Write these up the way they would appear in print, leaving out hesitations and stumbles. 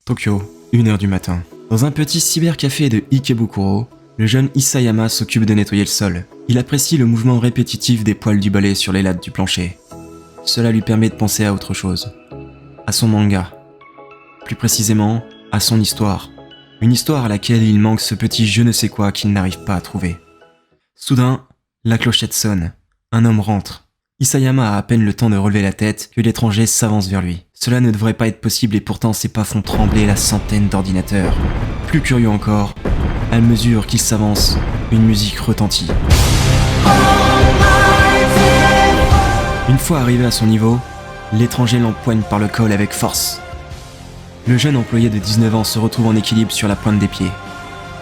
Tokyo, 1h du matin. Dans un petit cybercafé de Ikebukuro, le jeune Isayama s'occupe de nettoyer le sol. Il apprécie le mouvement répétitif des poils du balai sur les lattes du plancher. Cela lui permet de penser à autre chose. À son manga. Plus précisément, à son histoire. Une histoire à laquelle il manque ce petit je ne sais quoi qu'il n'arrive pas à trouver. Soudain, la clochette sonne. Un homme rentre. Isayama a à peine le temps de relever la tête que l'étranger s'avance vers lui. Cela ne devrait pas être possible et pourtant ses pas font trembler la centaine d'ordinateurs. Plus curieux encore, à mesure qu'il s'avance, une musique retentit. Une fois arrivé à son niveau, l'étranger l'empoigne par le col avec force. Le jeune employé de 19 ans se retrouve en équilibre sur la pointe des pieds.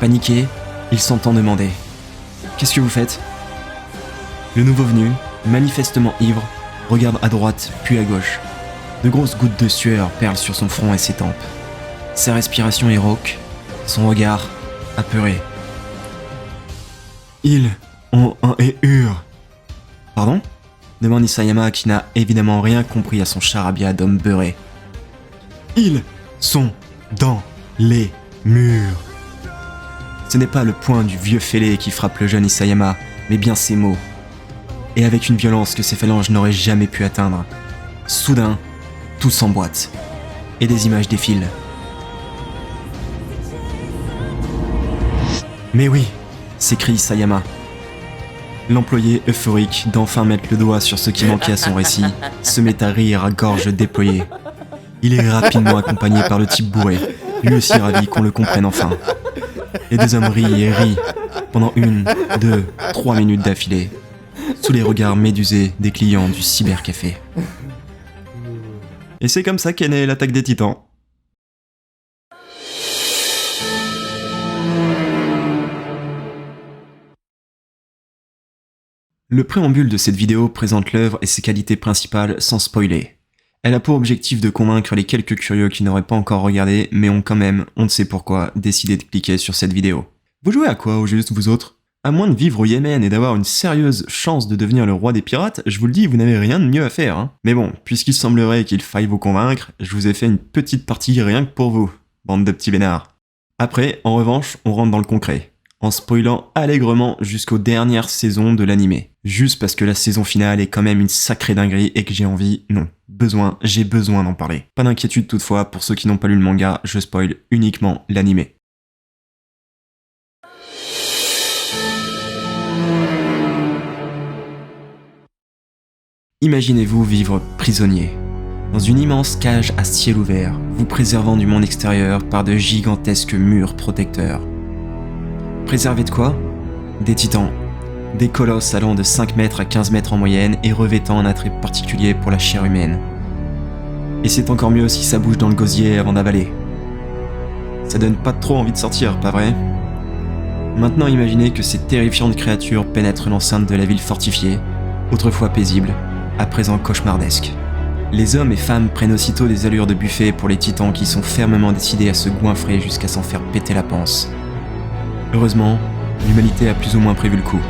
Paniqué, il s'entend demander « Qu'est-ce que vous faites ?» Le nouveau venu, manifestement ivre, regarde à droite puis à gauche. De grosses gouttes de sueur perlent sur son front et ses tempes. Sa respiration est rauque, son regard apeuré. Ils ont un hurle. Pardon ? Demande Isayama qui n'a évidemment rien compris à son charabia d'homme beurré. Ils sont dans les murs. Ce n'est pas le poing du vieux fêlé qui frappe le jeune Isayama, mais bien ses mots. Et avec une violence que ses phalanges n'auraient jamais pu atteindre. Soudain, tout s'emboîte. Et des images défilent. Mais oui, s'écrie Isayama. L'employé, euphorique d'enfin mettre le doigt sur ce qui manquait à son récit, se met à rire à gorge déployée. Il est rapidement accompagné par le type bourré, lui aussi ravi qu'on le comprenne enfin. Les deux hommes rient et rient pendant 1, 2, 3 minutes d'affilée, sous les regards médusés des clients du cybercafé. Et c'est comme ça qu'est née l'attaque des Titans. Le préambule de cette vidéo présente l'œuvre et ses qualités principales sans spoiler. Elle a pour objectif de convaincre les quelques curieux qui n'auraient pas encore regardé, mais ont quand même, on ne sait pourquoi, décidé de cliquer sur cette vidéo. Vous jouez à quoi au juste, vous autres ? À moins de vivre au Yémen et d'avoir une sérieuse chance de devenir le roi des pirates, je vous le dis, vous n'avez rien de mieux à faire, hein. Mais bon, puisqu'il semblerait qu'il faille vous convaincre, je vous ai fait une petite partie rien que pour vous, bande de petits bénards. Après, en revanche, on rentre dans le concret, en spoilant allègrement jusqu'aux dernières saisons de l'animé. Juste parce que la saison finale est quand même une sacrée dinguerie et que j'ai besoin d'en parler. Pas d'inquiétude toutefois, pour ceux qui n'ont pas lu le manga, je spoil uniquement l'animé. Imaginez-vous vivre prisonnier, dans une immense cage à ciel ouvert, vous préservant du monde extérieur par de gigantesques murs protecteurs. Préservé de quoi ? Des titans. Des colosses allant de 5 mètres à 15 mètres en moyenne et revêtant un attrait particulier pour la chair humaine. Et c'est encore mieux si ça bouge dans le gosier avant d'avaler. Ça donne pas trop envie de sortir, pas vrai ? Maintenant imaginez que ces terrifiantes créatures pénètrent l'enceinte de la ville fortifiée, autrefois paisible, à présent cauchemardesque. Les hommes et femmes prennent aussitôt des allures de buffet pour les titans qui sont fermement décidés à se goinfrer jusqu'à s'en faire péter la panse. Heureusement, l'humanité a plus ou moins prévu le coup.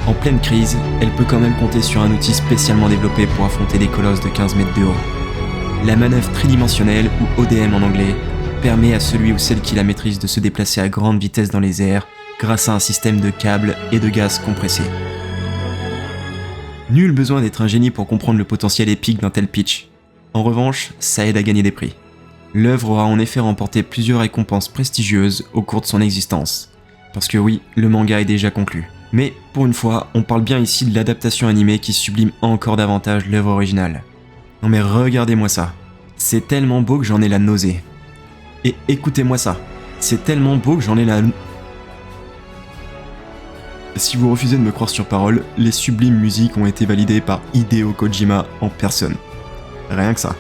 En pleine crise, elle peut quand même compter sur un outil spécialement développé pour affronter des colosses de 15 mètres de haut. La manœuvre tridimensionnelle, ou ODM en anglais, permet à celui ou celle qui la maîtrise de se déplacer à grande vitesse dans les airs grâce à un système de câbles et de gaz compressés. Nul besoin d'être un génie pour comprendre le potentiel épique d'un tel pitch. En revanche, ça aide à gagner des prix. L'œuvre aura en effet remporté plusieurs récompenses prestigieuses au cours de son existence. Parce que oui, le manga est déjà conclu. Mais, pour une fois, on parle bien ici de l'adaptation animée qui sublime encore davantage l'œuvre originale. Non mais regardez-moi ça. C'est tellement beau que j'en ai la nausée. Et écoutez-moi ça. C'est tellement beau que j'en ai la... Si vous refusez de me croire sur parole, les sublimes musiques ont été validées par Hideo Kojima en personne. Rien que ça.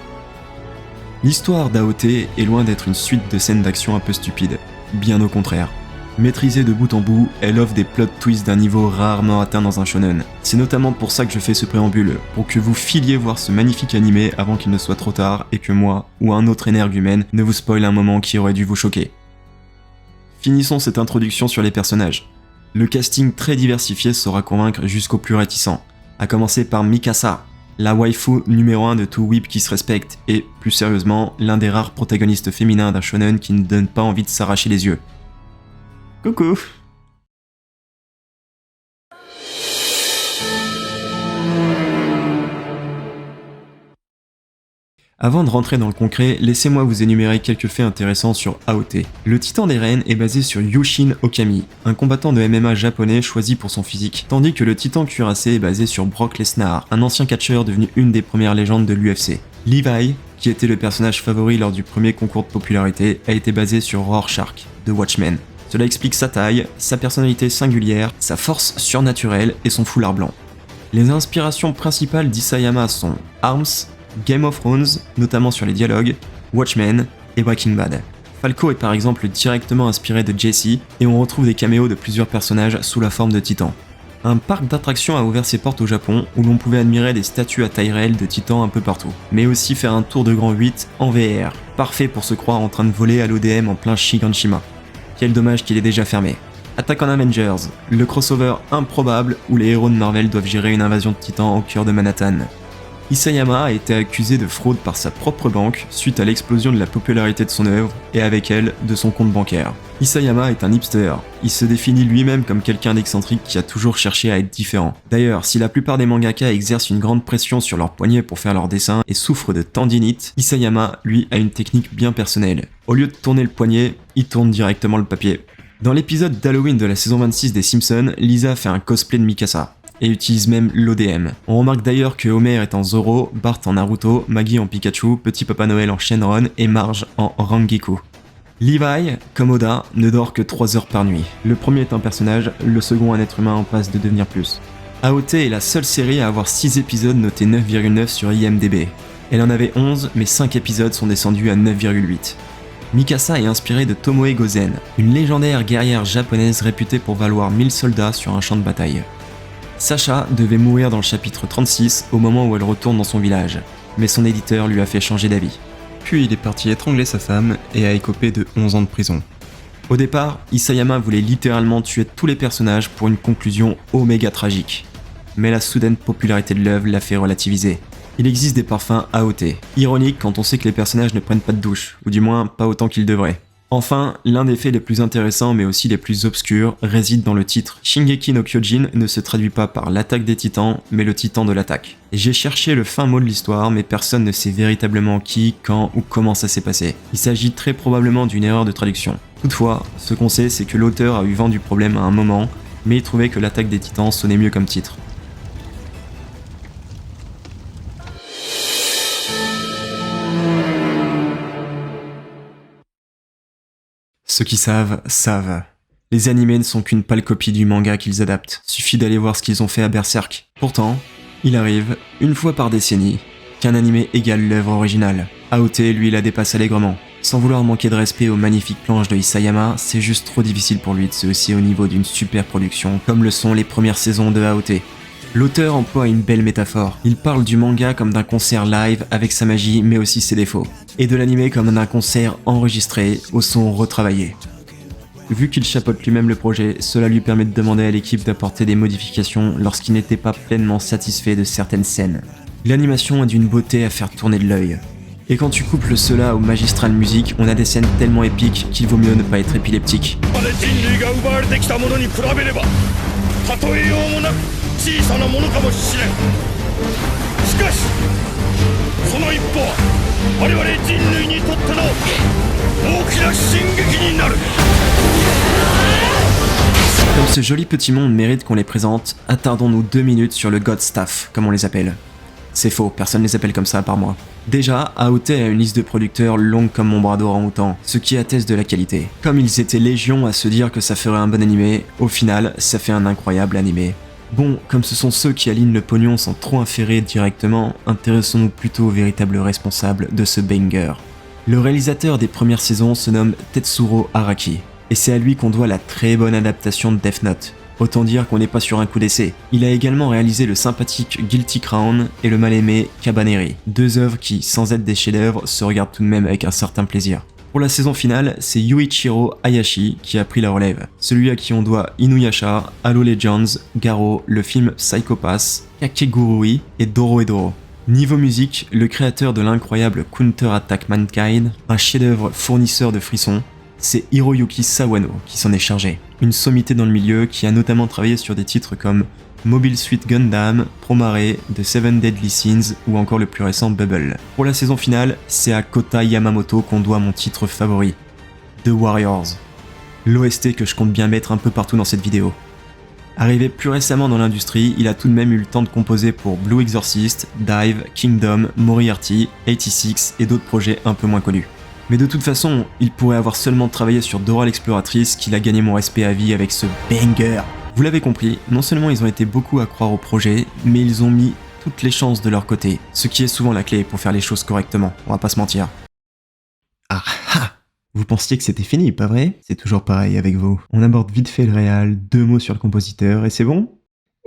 L'histoire d'AOT est loin d'être une suite de scènes d'action un peu stupides. Bien au contraire. Maîtrisée de bout en bout, elle offre des plot twists d'un niveau rarement atteint dans un shonen. C'est notamment pour ça que je fais ce préambule, pour que vous filiez voir ce magnifique animé avant qu'il ne soit trop tard et que moi, ou un autre énergumène, ne vous spoile un moment qui aurait dû vous choquer. Finissons cette introduction sur les personnages. Le casting très diversifié saura convaincre jusqu'aux plus réticents, à commencer par Mikasa, la waifu numéro 1 de tout whip qui se respecte et, plus sérieusement, l'un des rares protagonistes féminins d'un shonen qui ne donne pas envie de s'arracher les yeux. Coucou! Avant de rentrer dans le concret, laissez-moi vous énumérer quelques faits intéressants sur AOT. Le titan des reines est basé sur Yushin Okami, un combattant de MMA japonais choisi pour son physique, tandis que le titan cuirassé est basé sur Brock Lesnar, un ancien catcheur devenu une des premières légendes de l'UFC. Levi, qui était le personnage favori lors du premier concours de popularité, a été basé sur Rorschach, de Watchmen. Cela explique sa taille, sa personnalité singulière, sa force surnaturelle et son foulard blanc. Les inspirations principales d'Isayama sont Arms, Game of Thrones, notamment sur les dialogues, Watchmen et Breaking Bad. Falco est par exemple directement inspiré de Jesse et on retrouve des caméos de plusieurs personnages sous la forme de titans. Un parc d'attractions a ouvert ses portes au Japon où l'on pouvait admirer des statues à taille réelle de titans un peu partout, mais aussi faire un tour de Grand 8 en VR, parfait pour se croire en train de voler à l'ODM en plein Shiganshima. Quel dommage qu'il est déjà fermé. Attack on Avengers, le crossover improbable où les héros de Marvel doivent gérer une invasion de titans au cœur de Manhattan. Isayama a été accusé de fraude par sa propre banque suite à l'explosion de la popularité de son œuvre et avec elle de son compte bancaire. Isayama est un hipster, il se définit lui-même comme quelqu'un d'excentrique qui a toujours cherché à être différent. D'ailleurs, si la plupart des mangaka exercent une grande pression sur leurs poignets pour faire leurs dessins et souffrent de tendinite, Isayama, lui, a une technique bien personnelle. Au lieu de tourner le poignet, il tourne directement le papier. Dans l'épisode d'Halloween de la saison 26 des Simpsons, Lisa fait un cosplay de Mikasa et utilise même l'ODM. On remarque d'ailleurs que Homer est en Zoro, Bart en Naruto, Maggie en Pikachu, Petit Papa Noël en Shenron et Marge en Rangiku. Levi, comme Oda, ne dort que 3 heures par nuit. Le premier est un personnage, le second un être humain en passe de devenir plus. AOT est la seule série à avoir 6 épisodes notés 9,9 sur IMDb. Elle en avait 11, mais 5 épisodes sont descendus à 9,8. Mikasa est inspirée de Tomoe Gozen, une légendaire guerrière japonaise réputée pour valoir 1000 soldats sur un champ de bataille. Sacha devait mourir dans le chapitre 36 au moment où elle retourne dans son village, mais son éditeur lui a fait changer d'avis. Puis il est parti étrangler sa femme et a écopé de 11 ans de prison. Au départ, Isayama voulait littéralement tuer tous les personnages pour une conclusion oméga tragique. Mais la soudaine popularité de l'œuvre l'a fait relativiser. Il existe des parfums AOT, ironique quand on sait que les personnages ne prennent pas de douche, ou du moins pas autant qu'ils devraient. Enfin, l'un des faits les plus intéressants mais aussi les plus obscurs réside dans le titre. Shingeki no Kyojin ne se traduit pas par l'attaque des titans, mais le titan de l'attaque. J'ai cherché le fin mot de l'histoire, mais personne ne sait véritablement qui, quand ou comment ça s'est passé. Il s'agit très probablement d'une erreur de traduction. Toutefois, ce qu'on sait c'est que l'auteur a eu vent du problème à un moment, mais il trouvait que l'attaque des titans sonnait mieux comme titre. Ceux qui savent, savent. Les animés ne sont qu'une pâle copie du manga qu'ils adaptent. Suffit d'aller voir ce qu'ils ont fait à Berserk. Pourtant, il arrive, une fois par décennie, qu'un animé égale l'œuvre originale. AOT, lui, la dépasse allègrement. Sans vouloir manquer de respect aux magnifiques planches de Isayama, c'est juste trop difficile pour lui de se hausser au niveau d'une super production, comme le sont les premières saisons de AOT. L'auteur emploie une belle métaphore. Il parle du manga comme d'un concert live avec sa magie mais aussi ses défauts. Et de l'anime comme d'un concert enregistré au son retravaillé. Vu qu'il chapeaute lui-même le projet, cela lui permet de demander à l'équipe d'apporter des modifications lorsqu'il n'était pas pleinement satisfait de certaines scènes. L'animation est d'une beauté à faire tourner de l'œil. Et quand tu couples cela aux magistrales musiques, on a des scènes tellement épiques qu'il vaut mieux ne pas être épileptique. Comme ce joli petit monde mérite qu'on les présente, attardons-nous 2 minutes sur le God Staff, comme on les appelle. C'est faux, personne les appelle comme ça à part moi. Déjà, AOT a une liste de producteurs longue comme mon bras d'orang-outan, ce qui atteste de la qualité. Comme ils étaient légion à se dire que ça ferait un bon animé, au final, ça fait un incroyable animé. Bon, comme ce sont ceux qui alignent le pognon sans trop inférer directement, intéressons-nous plutôt aux véritables responsables de ce banger. Le réalisateur des premières saisons se nomme Tetsuro Araki, et c'est à lui qu'on doit la très bonne adaptation de Death Note. Autant dire qu'on n'est pas sur un coup d'essai. Il a également réalisé le sympathique Guilty Crown et le mal-aimé Cabaneri, 2 œuvres qui, sans être des chefs-d'œuvre, se regardent tout de même avec un certain plaisir. Pour la saison finale, c'est Yuichiro Hayashi qui a pris la relève, celui à qui on doit Inuyasha, Halo Legends, Garo, le film Psycho Pass, Kakegurui et Doro. Niveau musique, le créateur de l'incroyable Counter Attack Mankind, un chef-d'œuvre fournisseur de frissons, c'est Hiroyuki Sawano qui s'en est chargé. Une sommité dans le milieu qui a notamment travaillé sur des titres comme Mobile Suit Gundam, Promare, The Seven Deadly Sins ou encore le plus récent Bubble. Pour la saison finale, c'est à Kota Yamamoto qu'on doit mon titre favori, The Warriors. L'OST que je compte bien mettre un peu partout dans cette vidéo. Arrivé plus récemment dans l'industrie, il a tout de même eu le temps de composer pour Blue Exorcist, Dive, Kingdom, Moriarty, 86 et d'autres projets un peu moins connus. Mais de toute façon, il pourrait avoir seulement travaillé sur Dora l'exploratrice qu'il a gagné mon respect à vie avec ce banger. Vous l'avez compris, non seulement ils ont été beaucoup à croire au projet, mais ils ont mis toutes les chances de leur côté, ce qui est souvent la clé pour faire les choses correctement, on va pas se mentir. Ah ah! Vous pensiez que c'était fini, pas vrai? C'est toujours pareil avec vous. On aborde vite fait le réal, 2 mots sur le compositeur, et c'est bon?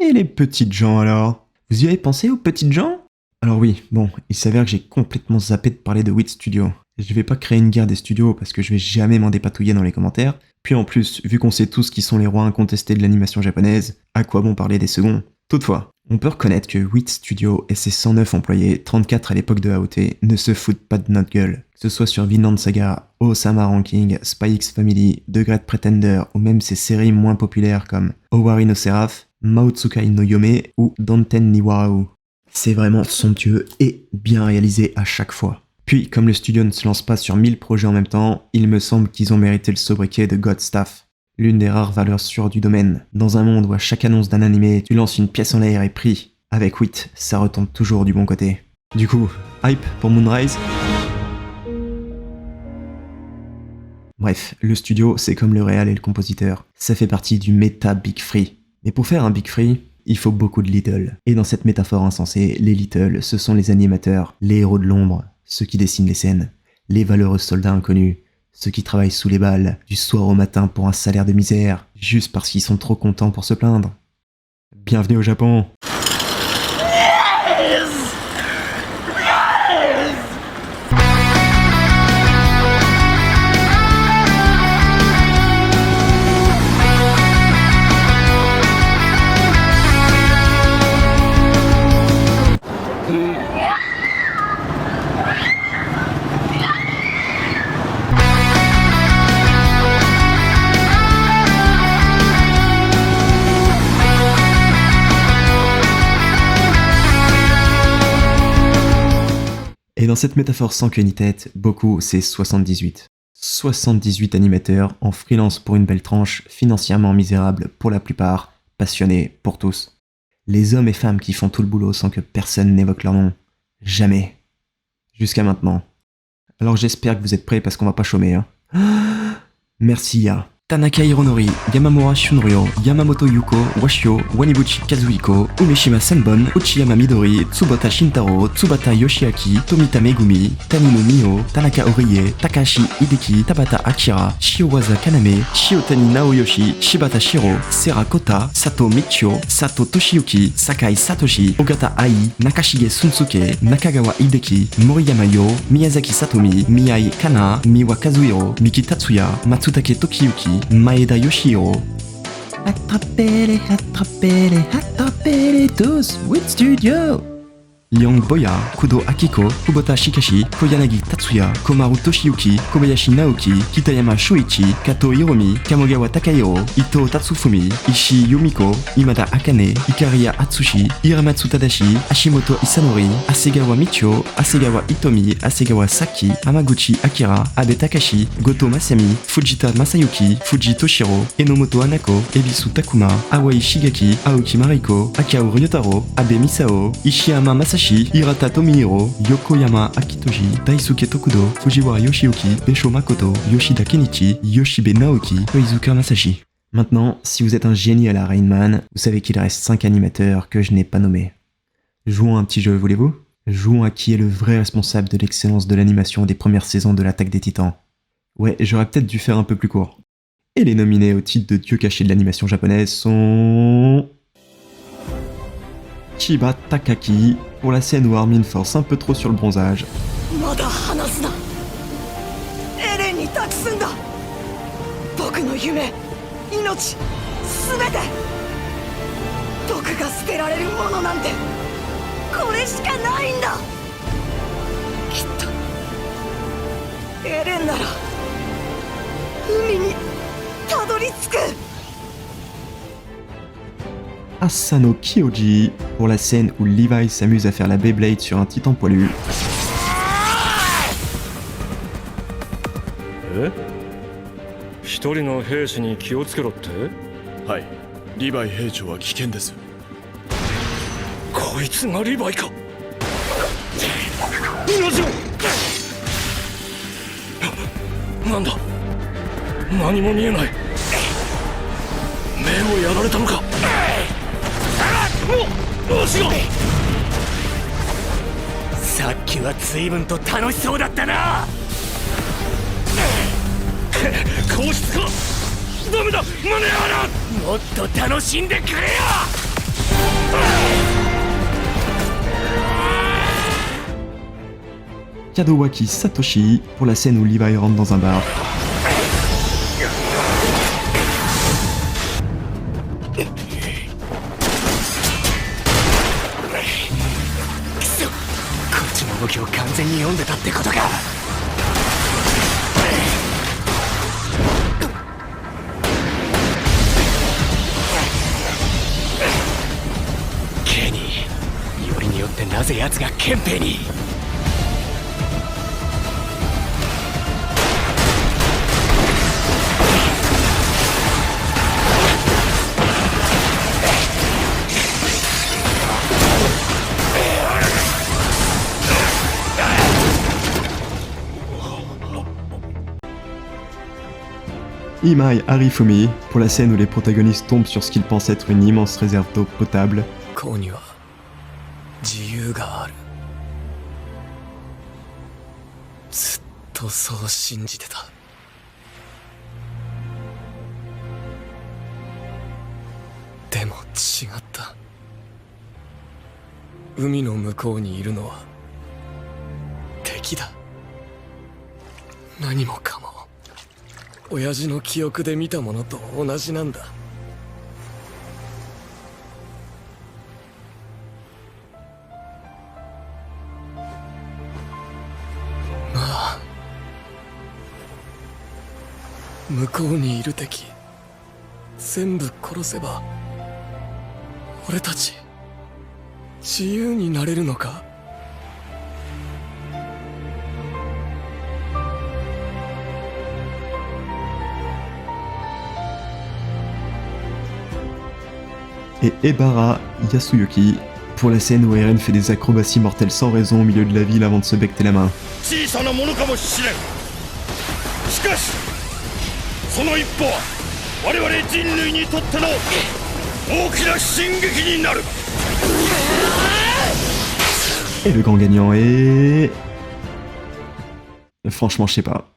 Et les petites gens alors? Vous y avez pensé aux petites gens? Alors oui, bon, il s'avère que j'ai complètement zappé de parler de Wit Studio. Je vais pas créer une guerre des studios parce que je vais jamais m'en dépatouiller dans les commentaires. Puis en plus, vu qu'on sait tous qui sont les rois incontestés de l'animation japonaise, à quoi bon parler des seconds? Toutefois, on peut reconnaître que Wit Studio et ses 109 employés, 34 à l'époque de AOT, ne se foutent pas de notre gueule. Que ce soit sur Vinland Saga, Osama Ranking, Spy X Family, The Great Pretender ou même ses séries moins populaires comme Owari no Seraph, Maotsukai no Yome ou Danten ni Warau. C'est vraiment somptueux et bien réalisé à chaque fois. Puis, comme le studio ne se lance pas sur 1000 projets en même temps, il me semble qu'ils ont mérité le sobriquet de God Staff. L'une des rares valeurs sûres du domaine. Dans un monde où à chaque annonce d'un animé, tu lances une pièce en l'air et pris. Avec Wit, ça retombe toujours du bon côté. Du coup, hype pour Moonrise? Bref, le studio, c'est comme le réal et le compositeur. Ça fait partie du méta Big Free. Mais pour faire un Big Free, il faut beaucoup de Little. Et dans cette métaphore insensée, les Little, ce sont les animateurs, les héros de l'ombre, ceux qui dessinent les scènes, les valeureux soldats inconnus, ceux qui travaillent sous les balles, du soir au matin pour un salaire de misère, juste parce qu'ils sont trop contents pour se plaindre. Bienvenue au Japon! Et dans cette métaphore sans queue ni tête, beaucoup c'est 78. 78 animateurs en freelance pour une belle tranche, financièrement misérable pour la plupart, passionnés pour tous. Les hommes et femmes qui font tout le boulot sans que personne n'évoque leur nom. Jamais. Jusqu'à maintenant. Alors j'espère que vous êtes prêts parce qu'on va pas chômer, hein. Merci ya. Tanaka Hironori, Yamamura Shunryo, Yamamoto Yuko, Washio, Wanibuchi Kazuhiko, Umeshima Senbon, Uchiyama Midori, Tsubota Shintaro, Tsubata Yoshiaki, Tomita Megumi, Tanino Mio, Tanaka Orie, Takashi Hideki, Tabata Akira, Shiowaza Kaname, Shiotani Naoyoshi, Shibata Shiro, Sera Kota, Sato Michio, Sato Toshiyuki, Sakai Satoshi, Ogata Ai, Nakashige Sunsuke, Nakagawa Hideki, Moriyama Yo, Miyazaki Satomi, Miyai Kana, Miwa Kazuhiro, Miki Tatsuya, Matsutake Tokiyuki, Maeda Yoshihiro. Attrapez-les, attrapez-les, attrapez-les tous, Wit Studio! Liang Boya, Kudo Akiko, Kubota Shikashi, Koyanagi Tatsuya, Komaru Toshiyuki, Kobayashi Naoki, Kitayama Shuichi, Kato Hiromi, Kamogawa Takahiro, Ito Tatsufumi, Ishii Yumiko, Imada Akane, Ikariya Atsushi, Hiramatsu Tadashi, Hashimoto Isanori, Asegawa Michio, Asegawa Itomi, Asegawa Saki, Hamaguchi Akira, Abe Takashi, Goto Masami, Fujita Masayuki, Fuji Toshiro, Enomoto Hanako, Ebisu Takuma, Awai Shigaki, Aoki Mariko, Akao Ryotaro, Abe Misao, Ishiyama Masashi, Hirata Tomihiro, Yokoyama Akitoshi, Daisuke Tokudo, Fujiwara Yoshiyuki, Besho Makoto, Yoshida Kenichi, Yoshibe Naoki, Koizuka Masashi. Maintenant, si vous êtes un génie à la Rain Man, vous savez qu'il reste 5 animateurs que je n'ai pas nommés. Jouons un petit jeu, voulez-vous? Jouons à qui est le vrai responsable de l'excellence de l'animation des premières saisons de l'Attaque des Titans. Ouais, j'aurais peut-être dû faire un peu plus court. Et les nominés au titre de dieu caché de l'animation japonaise sont... Chiba Takaki, pour la scène où Armin force un peu trop sur le bronzage. これしかないんだ。きっとエレンなら海にたどり着く。 Asano Kyoji pour la scène où Levi s'amuse à faire la Beyblade sur un titan poilu. え？一人の兵士に気をつけろって？はい、リヴァイ兵長は危険です。こいつがリヴァイか。同じなんだ、何も見えない。目をやられたのか。さっきは随分と楽しそうだったな。皇室か。ダメだ、間に合わな。もっと楽しんでくれよ。Kadowaki Satoshi pour la scène où Levi rentre dans un bar. こっちの動きを完全に読んでたってことか。ケニー、よりによってなぜ奴が憲兵に。Imai Arifumi pour la scène où les protagonistes tombent sur ce qu'ils pensent être une immense réserve d'eau potable. ここには自由がある。ずっとそう信じてた。でも違った。海の向こうにいるのは敵だ。何もかも親父の記憶で見たものと同じなんだ。まあ、向こうにいる敵全部殺せば俺たち自由になれるのか。Et Ebara Yasuyuki pour la scène où Eren fait des acrobaties mortelles sans raison au milieu de la ville avant de se becter la main. 小さなものかもしれん。しかしその一歩は我々人類にとっての大きな進撃になる。 Et le grand gagnant est... Franchement, je sais pas.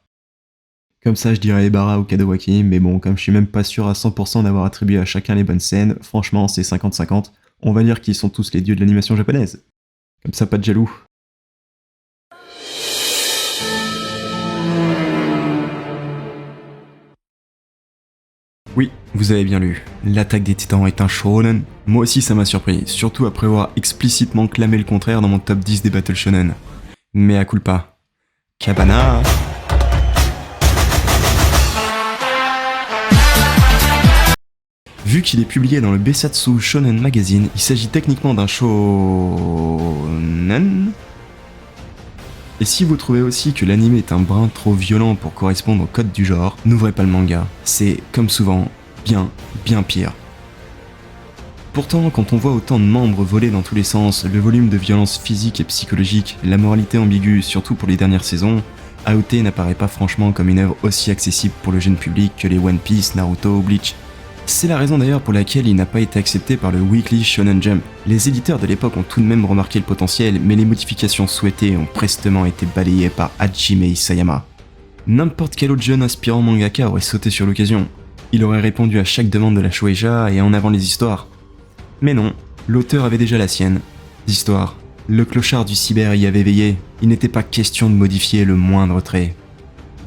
Comme ça, je dirais Ebara ou Kadowaki, mais bon, comme je suis même pas sûr à 100% d'avoir attribué à chacun les bonnes scènes, franchement, c'est 50-50. On va dire qu'ils sont tous les dieux de l'animation japonaise. Comme ça, pas de jaloux. Oui, vous avez bien lu. L'attaque des titans est un shonen. Moi aussi, ça m'a surpris, surtout après avoir explicitement clamé le contraire dans mon top 10 des Battle Shonen. Mais à culpa. Kabana. Vu qu'il est publié dans le Besatsu Shonen Magazine, il s'agit techniquement d'un shonen. Et si vous trouvez aussi que l'anime est un brin trop violent pour correspondre au code du genre, n'ouvrez pas le manga. C'est, comme souvent, bien pire. Pourtant, quand on voit autant de membres voler dans tous les sens, le volume de violence physique et psychologique, la moralité ambiguë, surtout pour les dernières saisons, AOT n'apparaît pas franchement comme une œuvre aussi accessible pour le jeune public que les One Piece, Naruto ou Bleach. C'est la raison d'ailleurs pour laquelle il n'a pas été accepté par le Weekly Shonen Jump. Les éditeurs de l'époque ont tout de même remarqué le potentiel, mais les modifications souhaitées ont prestement été balayées par Hajime Isayama. N'importe quel autre jeune aspirant mangaka aurait sauté sur l'occasion. Il aurait répondu à chaque demande de la Shueisha et en avant les histoires. Mais non, l'auteur avait déjà la sienne. D'histoire. Le clochard du cyber y avait veillé, il n'était pas question de modifier le moindre trait.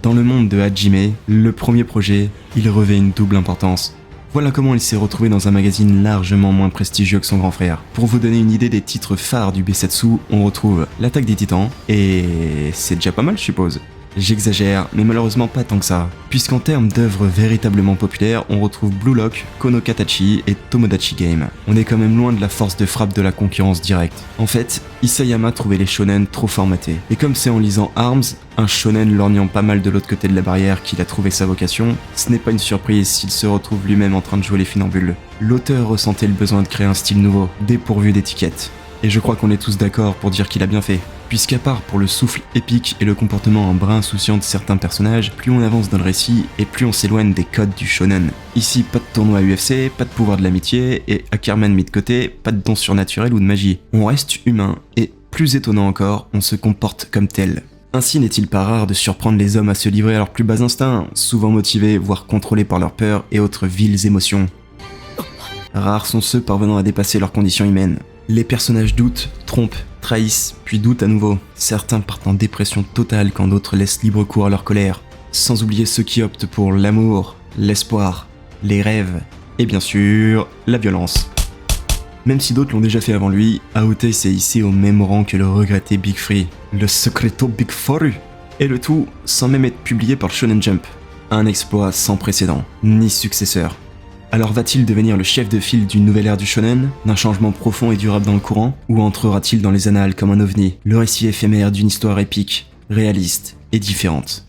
Dans le monde de Hajime, le premier projet, il revêt une double importance. Voilà comment il s'est retrouvé dans un magazine largement moins prestigieux que son grand frère. Pour vous donner une idée des titres phares du Besatsu, on retrouve l'Attaque des Titans, et c'est déjà pas mal je suppose. J'exagère, mais malheureusement pas tant que ça, puisqu'en termes d'œuvres véritablement populaires, on retrouve Blue Lock, Konokatachi et Tomodachi Game. On est quand même loin de la force de frappe de la concurrence directe. En fait, Isayama trouvait les shonen trop formatés, et comme c'est en lisant Arms, un shonen lorgnant pas mal de l'autre côté de la barrière qu'il a trouvé sa vocation, ce n'est pas une surprise s'il se retrouve lui-même en train de jouer les funambules. L'auteur ressentait le besoin de créer un style nouveau, dépourvu d'étiquettes. Et je crois qu'on est tous d'accord pour dire qu'il a bien fait. Puisqu'à part pour le souffle épique et le comportement un brin insouciant de certains personnages, plus on avance dans le récit et plus on s'éloigne des codes du shonen. Ici, pas de tournoi UFC, pas de pouvoir de l'amitié, et Ackerman mis de côté, pas de dons surnaturels ou de magie. On reste humain, et plus étonnant encore, on se comporte comme tel. Ainsi n'est-il pas rare de surprendre les hommes à se livrer à leurs plus bas instincts, souvent motivés, voire contrôlés par leur peur et autres viles émotions. Rares sont ceux parvenant à dépasser leurs conditions humaines. Les personnages doutent, trompent, trahissent, puis doutent à nouveau. Certains partent en dépression totale quand d'autres laissent libre cours à leur colère. Sans oublier ceux qui optent pour l'amour, l'espoir, les rêves, et bien sûr, la violence. Même si d'autres l'ont déjà fait avant lui, Aotei s'est hissé au même rang que le regretté Big Free, le secreto Big Foru. Et le tout sans même être publié par Shonen Jump. Un exploit sans précédent, ni successeur. Alors va-t-il devenir le chef de file d'une nouvelle ère du shonen, d'un changement profond et durable dans le courant, ou entrera-t-il dans les annales comme un ovni, le récit éphémère d'une histoire épique, réaliste et différente?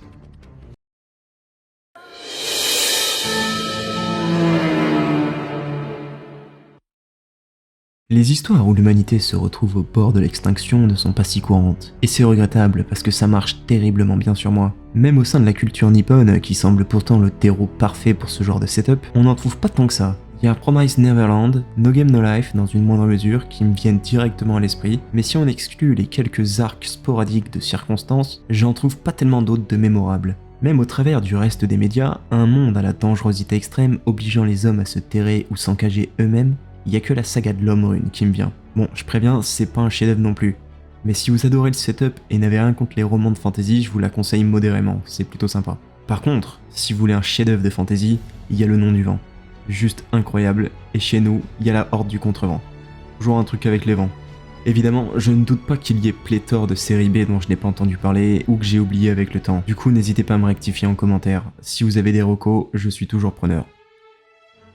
Les histoires où l'humanité se retrouve au bord de l'extinction ne sont pas si courantes, et c'est regrettable parce que ça marche terriblement bien sur moi. Même au sein de la culture nippone, qui semble pourtant le terreau parfait pour ce genre de setup, on n'en trouve pas tant que ça. Il y a Promise Neverland, No Game No Life dans une moindre mesure qui me viennent directement à l'esprit, mais si on exclut les quelques arcs sporadiques de circonstances, j'en trouve pas tellement d'autres de mémorables. Même au travers du reste des médias, un monde à la dangerosité extrême obligeant les hommes à se terrer ou s'encager eux-mêmes, il y a que la saga de l'homme rune qui me vient. Bon, je préviens, c'est pas un chef-d'œuvre non plus. Mais si vous adorez le setup et n'avez rien contre les romans de fantasy, je vous la conseille modérément, c'est plutôt sympa. Par contre, si vous voulez un chef-d'œuvre de fantasy, il y a le Nom du Vent. Juste incroyable, et chez nous, il y a la Horde du Contrevent. Toujours un truc avec les vents. Évidemment, je ne doute pas qu'il y ait pléthore de séries B dont je n'ai pas entendu parler ou que j'ai oublié avec le temps. Du coup, n'hésitez pas à me rectifier en commentaire. Si vous avez des recos, je suis toujours preneur.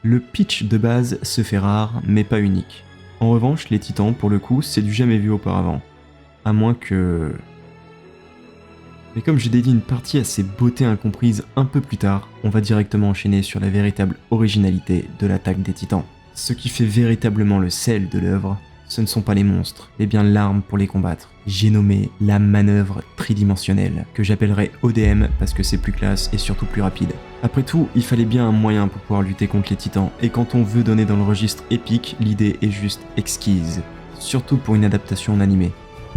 Le pitch de base se fait rare, mais pas unique. En revanche, les Titans, pour le coup, c'est du jamais vu auparavant. À moins que... Mais comme j'ai dédié une partie à ces beautés incomprises un peu plus tard, on va directement enchaîner sur la véritable originalité de l'attaque des Titans. Ce qui fait véritablement le sel de l'œuvre, ce ne sont pas les monstres, mais bien l'arme pour les combattre. J'ai nommé la manœuvre tridimensionnelle, que j'appellerai ODM parce que c'est plus classe et surtout plus rapide. Après tout, il fallait bien un moyen pour pouvoir lutter contre les titans, et quand on veut donner dans le registre épique, l'idée est juste exquise. Surtout pour une adaptation en animé.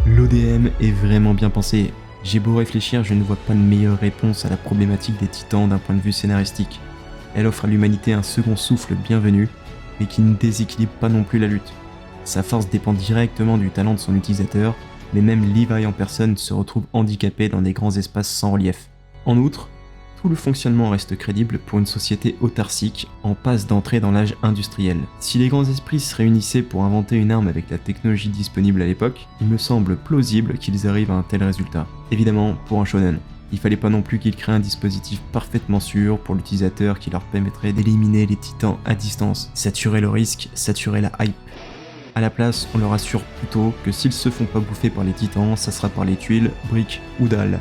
L'ODM est vraiment bien pensé. J'ai beau réfléchir, je ne vois pas de meilleure réponse à la problématique des titans d'un point de vue scénaristique. Elle offre à l'humanité un second souffle bienvenu, mais qui ne déséquilibre pas non plus la lutte. Sa force dépend directement du talent de son utilisateur, mais même Levi en personne se retrouve handicapé dans des grands espaces sans relief. En outre, tout le fonctionnement reste crédible pour une société autarcique en passe d'entrer dans l'âge industriel. Si les grands esprits se réunissaient pour inventer une arme avec la technologie disponible à l'époque, il me semble plausible qu'ils arrivent à un tel résultat. Évidemment, pour un shonen. Il fallait pas non plus qu'ils créent un dispositif parfaitement sûr pour l'utilisateur qui leur permettrait d'éliminer les titans à distance, saturer le risque, saturer la hype. À la place, on leur assure plutôt que s'ils se font pas bouffer par les titans, ça sera par les tuiles, briques ou dalles.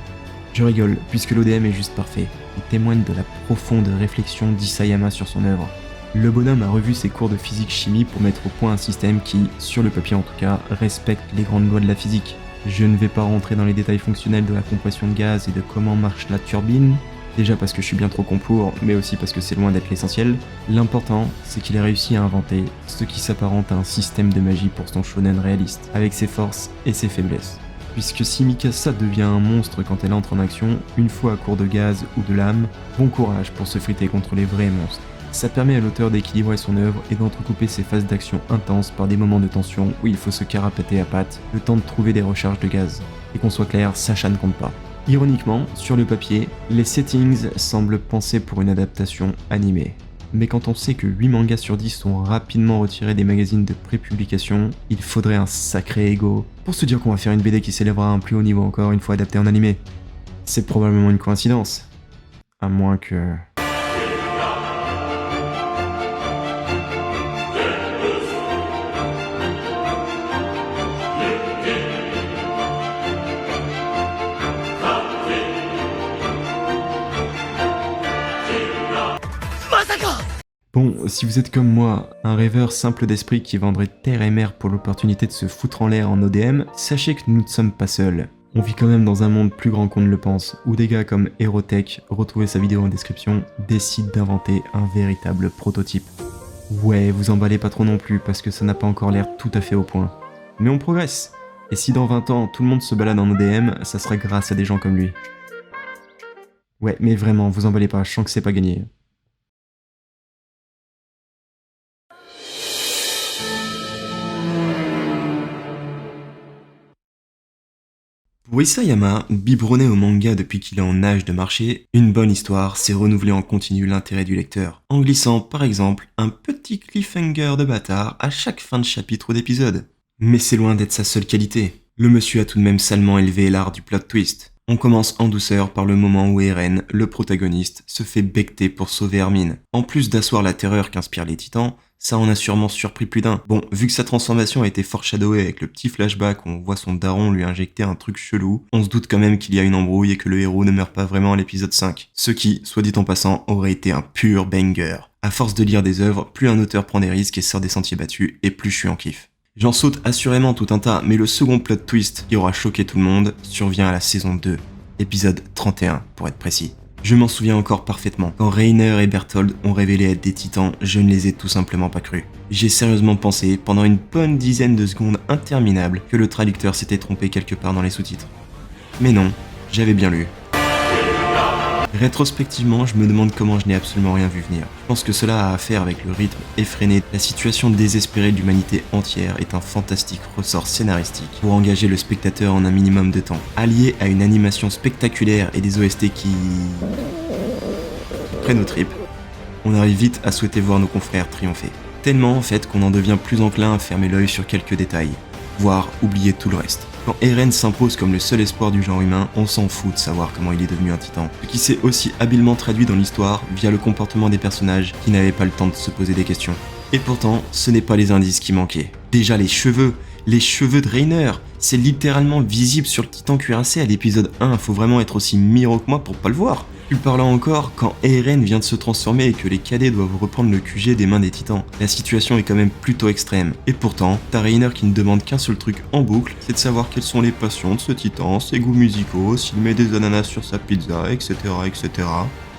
Je rigole, puisque l'ODM est juste parfait. Il témoigne de la profonde réflexion d'Isayama sur son œuvre. Le bonhomme a revu ses cours de physique-chimie pour mettre au point un système qui, sur le papier en tout cas, respecte les grandes lois de la physique. Je ne vais pas rentrer dans les détails fonctionnels de la compression de gaz et de comment marche la turbine, déjà parce que je suis bien trop con pour, mais aussi parce que c'est loin d'être l'essentiel. L'important, c'est qu'il a réussi à inventer ce qui s'apparente à un système de magie pour son shonen réaliste, avec ses forces et ses faiblesses. Puisque si Mikasa devient un monstre quand elle entre en action, une fois à court de gaz ou de lame, bon courage pour se friter contre les vrais monstres. Ça permet à l'auteur d'équilibrer son œuvre et d'entrecouper ses phases d'action intenses par des moments de tension où il faut se carapater à pattes, le temps de trouver des recharges de gaz. Et qu'on soit clair, Sacha ne compte pas. Ironiquement, sur le papier, les settings semblent pensés pour une adaptation animée. mais quand on sait que 8 mangas sur 10 sont rapidement retirés des magazines de prépublication, il faudrait un sacré ego pour se dire qu'on va faire une BD qui s'élèvera à un plus haut niveau encore une fois adaptée en animé. C'est probablement une coïncidence. À moins que... Bon, si vous êtes comme moi, un rêveur simple d'esprit qui vendrait terre et mer pour l'opportunité de se foutre en l'air en ODM, sachez que nous ne sommes pas seuls. On vit quand même dans un monde plus grand qu'on ne le pense, où des gars comme Herotech, retrouvez sa vidéo en description, décident d'inventer un véritable prototype. Ouais, vous emballez pas trop non plus, parce que ça n'a pas encore l'air tout à fait au point. Mais on progresse. Et si dans 20 ans, tout le monde se balade en ODM, ça sera grâce à des gens comme lui. Ouais, mais vraiment, vous emballez pas, je sens que c'est pas gagné. Pour Isayama, biberonné au manga depuis qu'il est en âge de marcher, une bonne histoire, c'est renouveler en continu l'intérêt du lecteur, en glissant par exemple un petit cliffhanger de bâtard à chaque fin de chapitre ou d'épisode. Mais c'est loin d'être sa seule qualité. Le monsieur a tout de même salement élevé l'art du plot twist. On commence en douceur par le moment où Eren, le protagoniste, se fait becter pour sauver Hermine. En plus d'asseoir la terreur qu'inspirent les titans, ça en a sûrement surpris plus d'un. Bon, vu que sa transformation a été foreshadowée avec le petit flashback où on voit son daron lui injecter un truc chelou, on se doute quand même qu'il y a une embrouille et que le héros ne meurt pas vraiment à l'épisode 5. Ce qui, soit dit en passant, aurait été un pur banger. À force de lire des œuvres, plus un auteur prend des risques et sort des sentiers battus, et plus je suis en kiff. J'en saute assurément tout un tas, mais le second plot twist qui aura choqué tout le monde survient à la saison 2, épisode 31 pour être précis. Je m'en souviens encore parfaitement. Quand Reiner et Berthold ont révélé être des titans, je ne les ai tout simplement pas crus. J'ai sérieusement pensé, pendant une bonne dizaine de secondes interminables, que le traducteur s'était trompé quelque part dans les sous-titres. Mais non, j'avais bien lu. Rétrospectivement, je me demande comment je n'ai absolument rien vu venir. Je pense que cela a à faire avec le rythme effréné. La situation désespérée de l'humanité entière est un fantastique ressort scénaristique pour engager le spectateur en un minimum de temps, allié à une animation spectaculaire et des OST qui prennent aux tripes. On arrive vite à souhaiter voir nos confrères triompher. Tellement en fait qu'on en devient plus enclin à fermer l'œil sur quelques détails, voire oublier tout le reste. Quand Eren s'impose comme le seul espoir du genre humain, on s'en fout de savoir comment il est devenu un titan. Ce qui s'est aussi habilement traduit dans l'histoire via le comportement des personnages qui n'avaient pas le temps de se poser des questions. Et pourtant, ce n'est pas les indices qui manquaient. Déjà les cheveux de Reiner, c'est littéralement visible sur le titan cuirassé à l'épisode 1, faut vraiment être aussi miro que moi pour pas le voir. Plus parlant encore, quand Eren vient de se transformer et que les cadets doivent reprendre le QG des mains des titans, la situation est quand même plutôt extrême. Et pourtant, t'as Reiner qui ne demande qu'un seul truc en boucle, c'est de savoir quelles sont les passions de ce titan, ses goûts musicaux, s'il met des ananas sur sa pizza, etc. etc.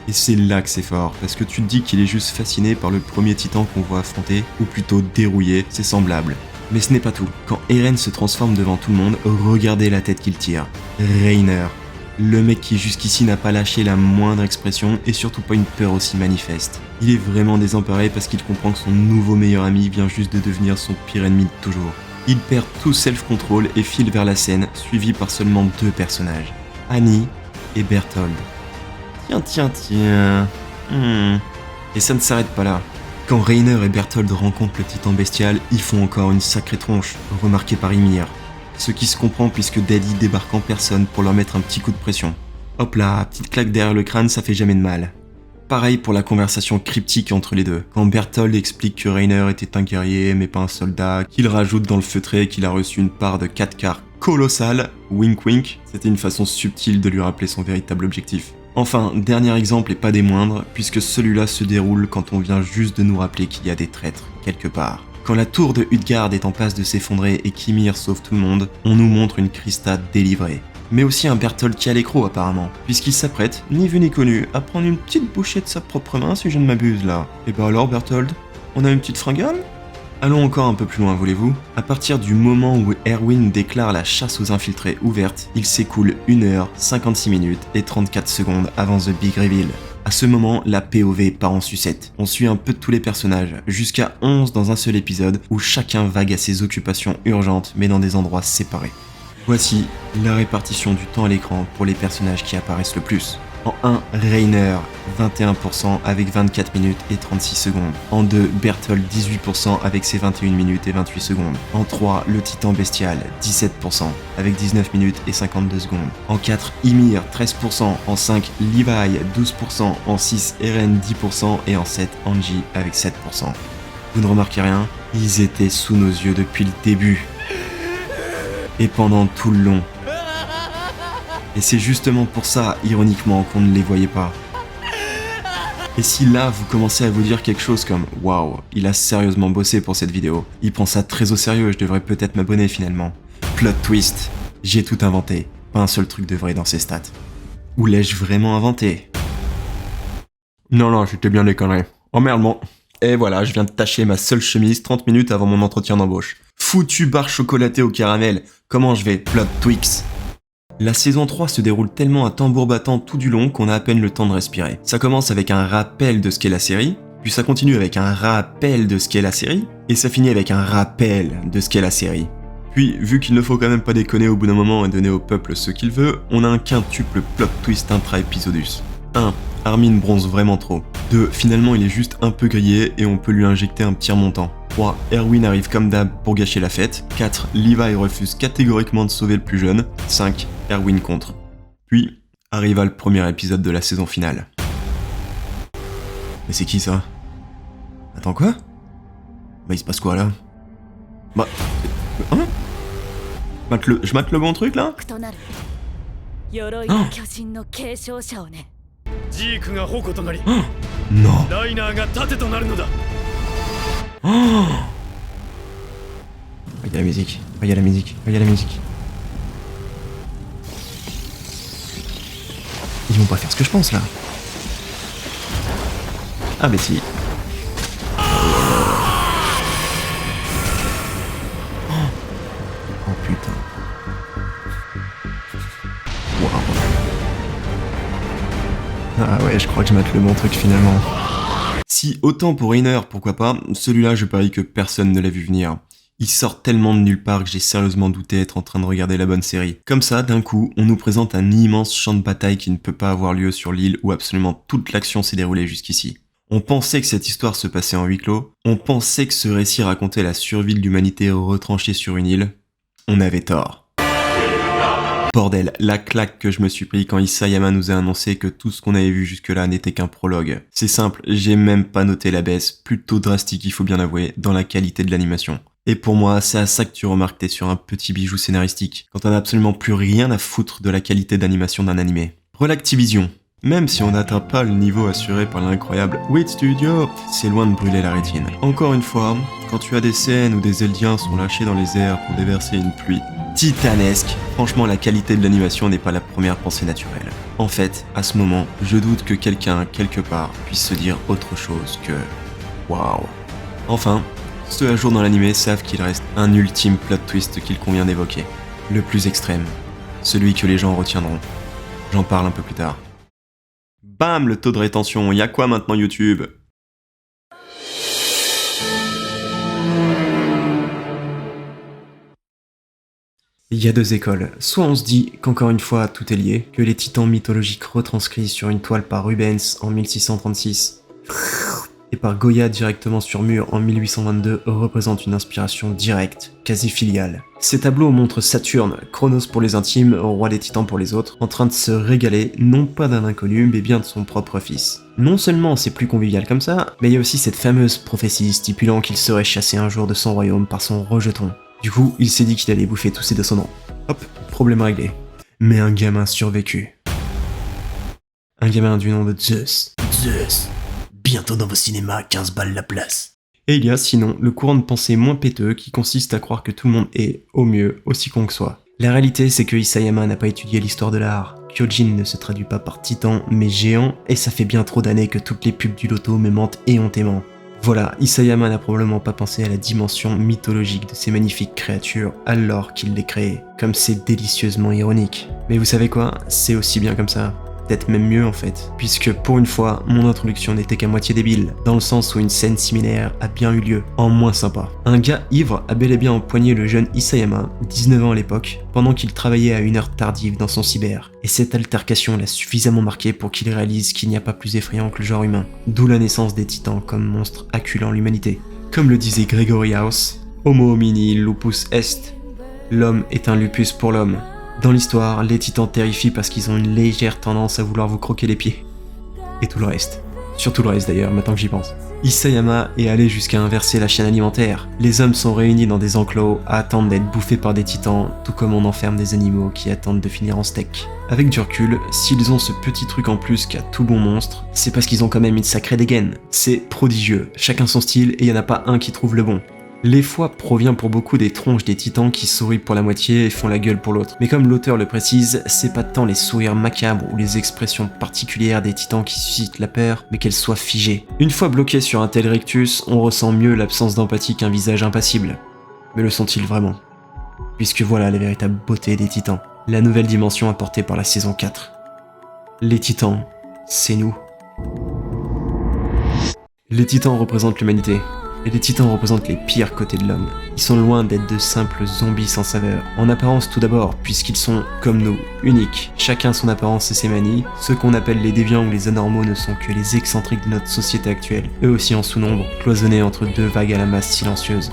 Et c'est là que c'est fort, parce que tu te dis qu'il est juste fasciné par le premier titan qu'on voit affronter, ou plutôt dérouiller ses semblables. Mais ce n'est pas tout. Quand Eren se transforme devant tout le monde, regardez la tête qu'il tire. Reiner. Le mec qui jusqu'ici n'a pas lâché la moindre expression et surtout pas une peur aussi manifeste. Il est vraiment désemparé parce qu'il comprend que son nouveau meilleur ami vient juste de devenir son pire ennemi de toujours. Il perd tout self-control et file vers la scène, suivi par seulement 2 personnages, Annie et Berthold. Tiens. Et ça ne s'arrête pas là. Quand Reiner et Berthold rencontrent le titan bestial, ils font encore une sacrée tronche, remarquée par Ymir. Ce qui se comprend puisque Daddy débarque en personne pour leur mettre un petit coup de pression. Hop là, petite claque derrière le crâne, ça fait jamais de mal. Pareil pour la conversation cryptique entre les deux. Quand Berthold explique que Reiner était un guerrier mais pas un soldat, qu'il rajoute dans le feutré qu'il a reçu une part de 4 quarts colossale, wink wink, c'était une façon subtile de lui rappeler son véritable objectif. Enfin, dernier exemple et pas des moindres, puisque celui-là se déroule quand on vient juste de nous rappeler qu'il y a des traîtres, quelque part. Quand la tour de Utgard est en passe de s'effondrer et qu'Ymir sauve tout le monde, on nous montre une Krista délivrée. Mais aussi un Berthold qui a l'écrou apparemment, puisqu'il s'apprête, ni vu ni connu, à prendre une petite bouchée de sa propre main si je ne m'abuse là. Et bah alors Berthold, on a une petite fringale ? Allons encore un peu plus loin, voulez-vous ? À partir du moment où Erwin déclare la chasse aux infiltrés ouverte, il s'écoule 1 heure, 56 minutes et 34 secondes avant The Big Reveal. À ce moment, la POV part en sucette. On suit un peu de tous les personnages, jusqu'à 11 dans un seul épisode, où chacun vague à ses occupations urgentes, mais dans des endroits séparés. Voici la répartition du temps à l'écran pour les personnages qui apparaissent le plus. En 1, Reiner, 21% avec 24 minutes et 36 secondes. En 2, Berthold, 18% avec ses 21 minutes et 28 secondes. En 3, le Titan Bestial, 17% avec 19 minutes et 52 secondes. En 4, Ymir, 13%. En 5, Levi, 12%. En 6, Eren, 10%. Et en 7, Angie avec 7%. Vous ne remarquez rien? Ils étaient sous nos yeux depuis le début. Et pendant tout le long. Et c'est justement pour ça, ironiquement, qu'on ne les voyait pas. Et si là, vous commencez à vous dire quelque chose comme « Waouh, il a sérieusement bossé pour cette vidéo. Il prend ça très au sérieux, je devrais peut-être m'abonner finalement. » Plot twist, j'ai tout inventé. Pas un seul truc de vrai dans ces stats. Ou l'ai-je vraiment inventé? Non, j'étais bien déconné. Oh merde, bon. Et voilà, je viens de tâcher ma seule chemise 30 minutes avant mon entretien d'embauche. Foutu barre chocolatée au caramel. Comment je vais? Plot Twix. La saison 3 se déroule tellement à tambour battant tout du long qu'on a à peine le temps de respirer. Ça commence avec un rappel de ce qu'est la série, puis ça continue avec un rappel de ce qu'est la série, et ça finit avec un rappel de ce qu'est la série. Puis, vu qu'il ne faut quand même pas déconner au bout d'un moment et donner au peuple ce qu'il veut, on a un quintuple plot twist intra-episodus. 1. Armin bronze vraiment trop. 2. Finalement il est juste un peu grillé et on peut lui injecter un petit remontant. 3. Erwin arrive comme d'hab pour gâcher la fête. 4. Levi refuse catégoriquement de sauver le plus jeune. 5. Erwin contre. Puis, arriva le premier épisode de la saison finale. Mais c'est qui ça? Attends quoi? Bah il se passe quoi là? Bah... Hein? Je mate le bon truc là? 鎧の巨人の継承者をね。ジークが矛となり Non. ライナーが盾となるのだ。 Regarde la musique, regarde la musique, regarde la musique. Ils vont pas faire ce que je pense là. Ah mais si. Oh putain. Waouh. Ah ouais, je crois que je mate le bon truc finalement. Si autant pour Reiner, pourquoi pas, celui-là je parie que personne ne l'a vu venir. Il sort tellement de nulle part que j'ai sérieusement douté être en train de regarder la bonne série. Comme ça, d'un coup, on nous présente un immense champ de bataille qui ne peut pas avoir lieu sur l'île où absolument toute l'action s'est déroulée jusqu'ici. On pensait que cette histoire se passait en huis clos, on pensait que ce récit racontait la survie de l'humanité retranchée sur une île. On avait tort. Bordel, la claque que je me suis pris quand Isayama nous a annoncé que tout ce qu'on avait vu jusque-là n'était qu'un prologue. C'est simple, j'ai même pas noté la baisse, plutôt drastique il faut bien avouer, dans la qualité de l'animation. Et pour moi, c'est à ça que tu remarques que t'es sur un petit bijou scénaristique, quand on a absolument plus rien à foutre de la qualité d'animation d'un animé. Relactivision. Même si on n'atteint pas le niveau assuré par l'incroyable Wit Studio, c'est loin de brûler la rétine. Encore une fois, quand tu as des scènes où des Eldiens sont lâchés dans les airs pour déverser une pluie titanesque, franchement la qualité de l'animation n'est pas la première pensée naturelle. En fait, à ce moment, je doute que quelqu'un, quelque part, puisse se dire autre chose que waouh. Enfin, ceux à jour dans l'animé savent qu'il reste un ultime plot twist qu'il convient d'évoquer. Le plus extrême, celui que les gens retiendront. J'en parle un peu plus tard. Bam, le taux de rétention, y'a quoi maintenant YouTube? Il y a deux écoles. Soit on se dit qu'encore une fois tout est lié, que les titans mythologiques retranscrits sur une toile par Rubens en 1636 et par Goya directement sur mur en 1822 représentent une inspiration directe, quasi filiale. Ces tableaux montrent Saturne, Chronos pour les intimes, roi des titans pour les autres, en train de se régaler non pas d'un inconnu mais bien de son propre fils. Non seulement c'est plus convivial comme ça, mais il y a aussi cette fameuse prophétie stipulant qu'il serait chassé un jour de son royaume par son rejeton. Du coup, il s'est dit qu'il allait bouffer tous ses descendants. Hop, problème réglé. Mais un gamin survécu. Un gamin du nom de Zeus. Zeus. Bientôt dans vos cinémas, 15 balles la place. Et il y a sinon le courant de pensée moins péteux qui consiste à croire que tout le monde est, au mieux, aussi con que soi. La réalité c'est que Isayama n'a pas étudié l'histoire de l'art. Kyojin ne se traduit pas par titan mais géant, et ça fait bien trop d'années que toutes les pubs du loto me mentent éhontément. Voilà, Isayama n'a probablement pas pensé à la dimension mythologique de ces magnifiques créatures alors qu'il les créait, comme c'est délicieusement ironique. Mais vous savez quoi, c'est aussi bien comme ça. peut-être même mieux en fait, puisque pour une fois, mon introduction n'était qu'à moitié débile, dans le sens où une scène similaire a bien eu lieu, en moins sympa. Un gars ivre a bel et bien empoigné le jeune Isayama, 19 ans à l'époque, pendant qu'il travaillait à une heure tardive dans son cyber, et cette altercation l'a suffisamment marqué pour qu'il réalise qu'il n'y a pas plus effrayant que le genre humain, d'où la naissance des titans comme monstres acculant l'humanité. Comme le disait Gregory House, Homo homini lupus est, l'homme est un lupus pour l'homme. Dans l'histoire, les titans terrifient parce qu'ils ont une légère tendance à vouloir vous croquer les pieds. Et tout le reste. Surtout le reste d'ailleurs, maintenant que j'y pense. Isayama est allé jusqu'à inverser la chaîne alimentaire. Les hommes sont réunis dans des enclos à attendre d'être bouffés par des titans, tout comme on enferme des animaux qui attendent de finir en steak. Avec du recul, s'ils ont ce petit truc en plus qu'a tout bon monstre, c'est parce qu'ils ont quand même une sacrée dégaine. C'est prodigieux, chacun son style et il n'y en a pas un qui trouve le bon. L'effroi provient pour beaucoup des tronches des titans qui sourient pour la moitié et font la gueule pour l'autre. Mais comme l'auteur le précise, c'est pas tant les sourires macabres ou les expressions particulières des titans qui suscitent la peur, mais qu'elles soient figées. Une fois bloqué sur un tel rictus, on ressent mieux l'absence d'empathie qu'un visage impassible. Mais le sont-ils vraiment? Puisque voilà la véritable beauté des titans. La nouvelle dimension apportée par la saison 4. Les titans, c'est nous. Les titans représentent l'humanité. Et les titans représentent les pires côtés de l'homme. Ils sont loin d'être de simples zombies sans saveur. En apparence tout d'abord, puisqu'ils sont, comme nous, uniques. Chacun son apparence et ses manies. Ceux qu'on appelle les déviants ou les anormaux ne sont que les excentriques de notre société actuelle. Eux aussi en sous-nombre, cloisonnés entre deux vagues à la masse silencieuse.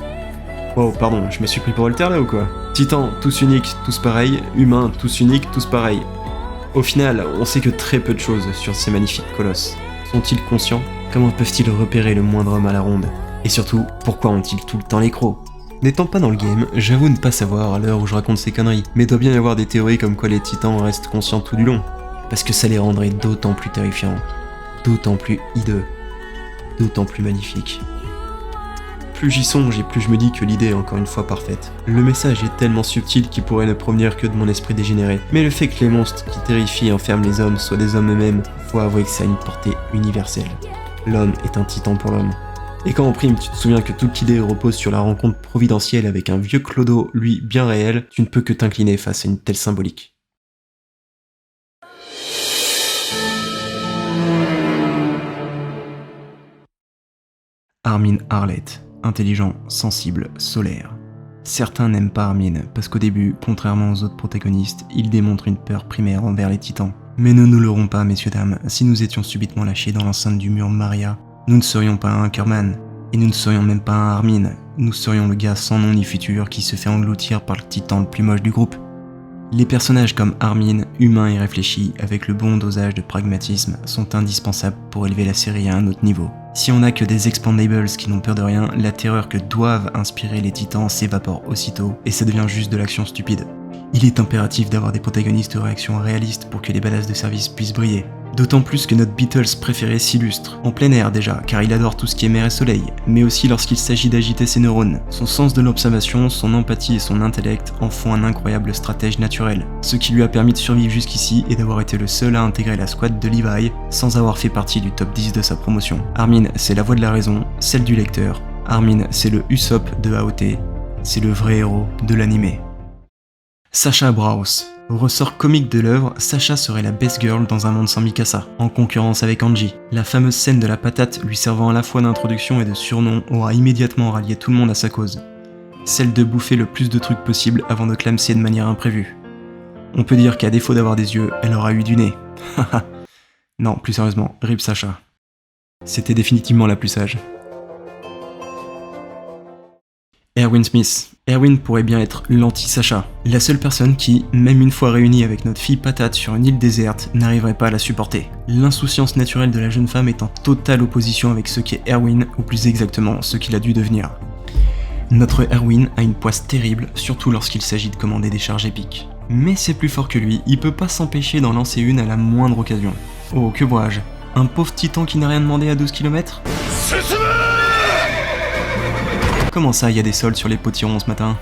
Wow, pardon, je me suis pris pour Voltaire là ou quoi? Titans, tous uniques, tous pareils. Humains, tous uniques, tous pareils. Au final, on sait que très peu de choses sur ces magnifiques colosses. Sont-ils conscients? Comment peuvent-ils repérer le moindre homme à la ronde? Et surtout, pourquoi ont-ils tout le temps les crocs? N'étant pas dans le game, j'avoue ne pas savoir à l'heure où je raconte ces conneries, mais doit bien y avoir des théories comme quoi les titans restent conscients tout du long, parce que ça les rendrait d'autant plus terrifiants, d'autant plus hideux, d'autant plus magnifiques. Plus j'y songe et plus je me dis que l'idée est encore une fois parfaite. Le message est tellement subtil qu'il pourrait ne provenir que de mon esprit dégénéré, mais le fait que les monstres qui terrifient et enferment les hommes soient des hommes eux-mêmes, faut avouer que ça a une portée universelle. L'homme est un titan pour l'homme. Et quand en prime tu te souviens que toute l'idée repose sur la rencontre providentielle avec un vieux clodo, lui bien réel, tu ne peux que t'incliner face à une telle symbolique. Armin Arlette, intelligent, sensible, solaire. Certains n'aiment pas Armin, parce qu'au début, contrairement aux autres protagonistes, il démontre une peur primaire envers les titans. Mais ne nous leurrons pas, messieurs dames, si nous étions subitement lâchés dans l'enceinte du mur Maria, nous ne serions pas un Ackerman, et nous ne serions même pas un Armin, nous serions le gars sans nom ni futur qui se fait engloutir par le titan le plus moche du groupe. Les personnages comme Armin, humains et réfléchis, avec le bon dosage de pragmatisme, sont indispensables pour élever la série à un autre niveau. Si on n'a que des expandables qui n'ont peur de rien, la terreur que doivent inspirer les titans s'évapore aussitôt, et ça devient juste de l'action stupide. Il est impératif d'avoir des protagonistes aux réactions réalistes pour que les badass de service puissent briller. D'autant plus que notre Beatles préféré s'illustre, en plein air déjà, car il adore tout ce qui est mer et soleil, mais aussi lorsqu'il s'agit d'agiter ses neurones. Son sens de l'observation, son empathie et son intellect en font un incroyable stratège naturel, ce qui lui a permis de survivre jusqu'ici et d'avoir été le seul à intégrer la squad de Levi sans avoir fait partie du top 10 de sa promotion. Armin, c'est la voix de la raison, celle du lecteur. Armin, c'est le Usopp de AOT, c'est le vrai héros de l'animé. Sasha Browse. Au ressort comique de l'œuvre, Sasha serait la best girl dans un monde sans Mikasa, en concurrence avec Angie. La fameuse scène de la patate lui servant à la fois d'introduction et de surnom aura immédiatement rallié tout le monde à sa cause. Celle de bouffer le plus de trucs possible avant de clamser de manière imprévue. On peut dire qu'à défaut d'avoir des yeux, elle aura eu du nez. Non, plus sérieusement, rip Sasha. C'était définitivement la plus sage. Erwin Smith. Erwin pourrait bien être l'anti-Sasha. La seule personne qui, même une fois réunie avec notre fille patate sur une île déserte, n'arriverait pas à la supporter. L'insouciance naturelle de la jeune femme est en totale opposition avec ce qu'est Erwin, ou plus exactement, ce qu'il a dû devenir. Notre Erwin a une poisse terrible, surtout lorsqu'il s'agit de commander des charges épiques. Mais c'est plus fort que lui, il peut pas s'empêcher d'en lancer une à la moindre occasion. Oh, que vois-je? Un pauvre titan qui n'a rien demandé à 12 km? Comment ça, il y a des soldes sur les potirons ce matin?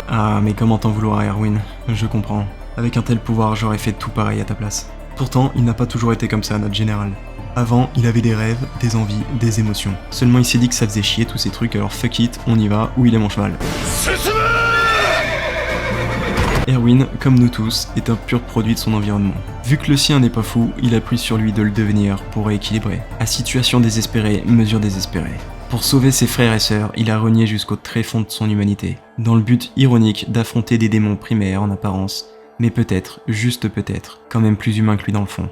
Ah, mais comment t'en vouloir à Erwin? Je comprends. Avec un tel pouvoir, j'aurais fait tout pareil à ta place. Pourtant, il n'a pas toujours été comme ça, notre général. Avant, il avait des rêves, des envies, des émotions. Seulement, il s'est dit que ça faisait chier tous ces trucs, alors fuck it, on y va, où il est mon cheval. Erwin, comme nous tous, est un pur produit de son environnement. Vu que le sien n'est pas fou, il a pris sur lui de le devenir pour rééquilibrer. À situation désespérée, mesure désespérée. Pour sauver ses frères et sœurs, il a renié jusqu'au tréfonds de son humanité, dans le but ironique d'affronter des démons primaires en apparence, mais peut-être, juste peut-être, quand même plus humain que lui dans le fond.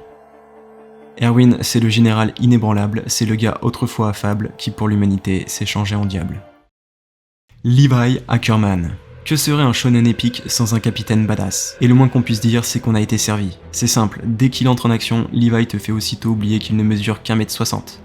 Erwin, c'est le général inébranlable, c'est le gars autrefois affable qui pour l'humanité s'est changé en diable. Levi Ackerman. Que serait un shonen épique sans un capitaine badass? Et le moins qu'on puisse dire, c'est qu'on a été servi. C'est simple, dès qu'il entre en action, Levi te fait aussitôt oublier qu'il ne mesure qu'1m60.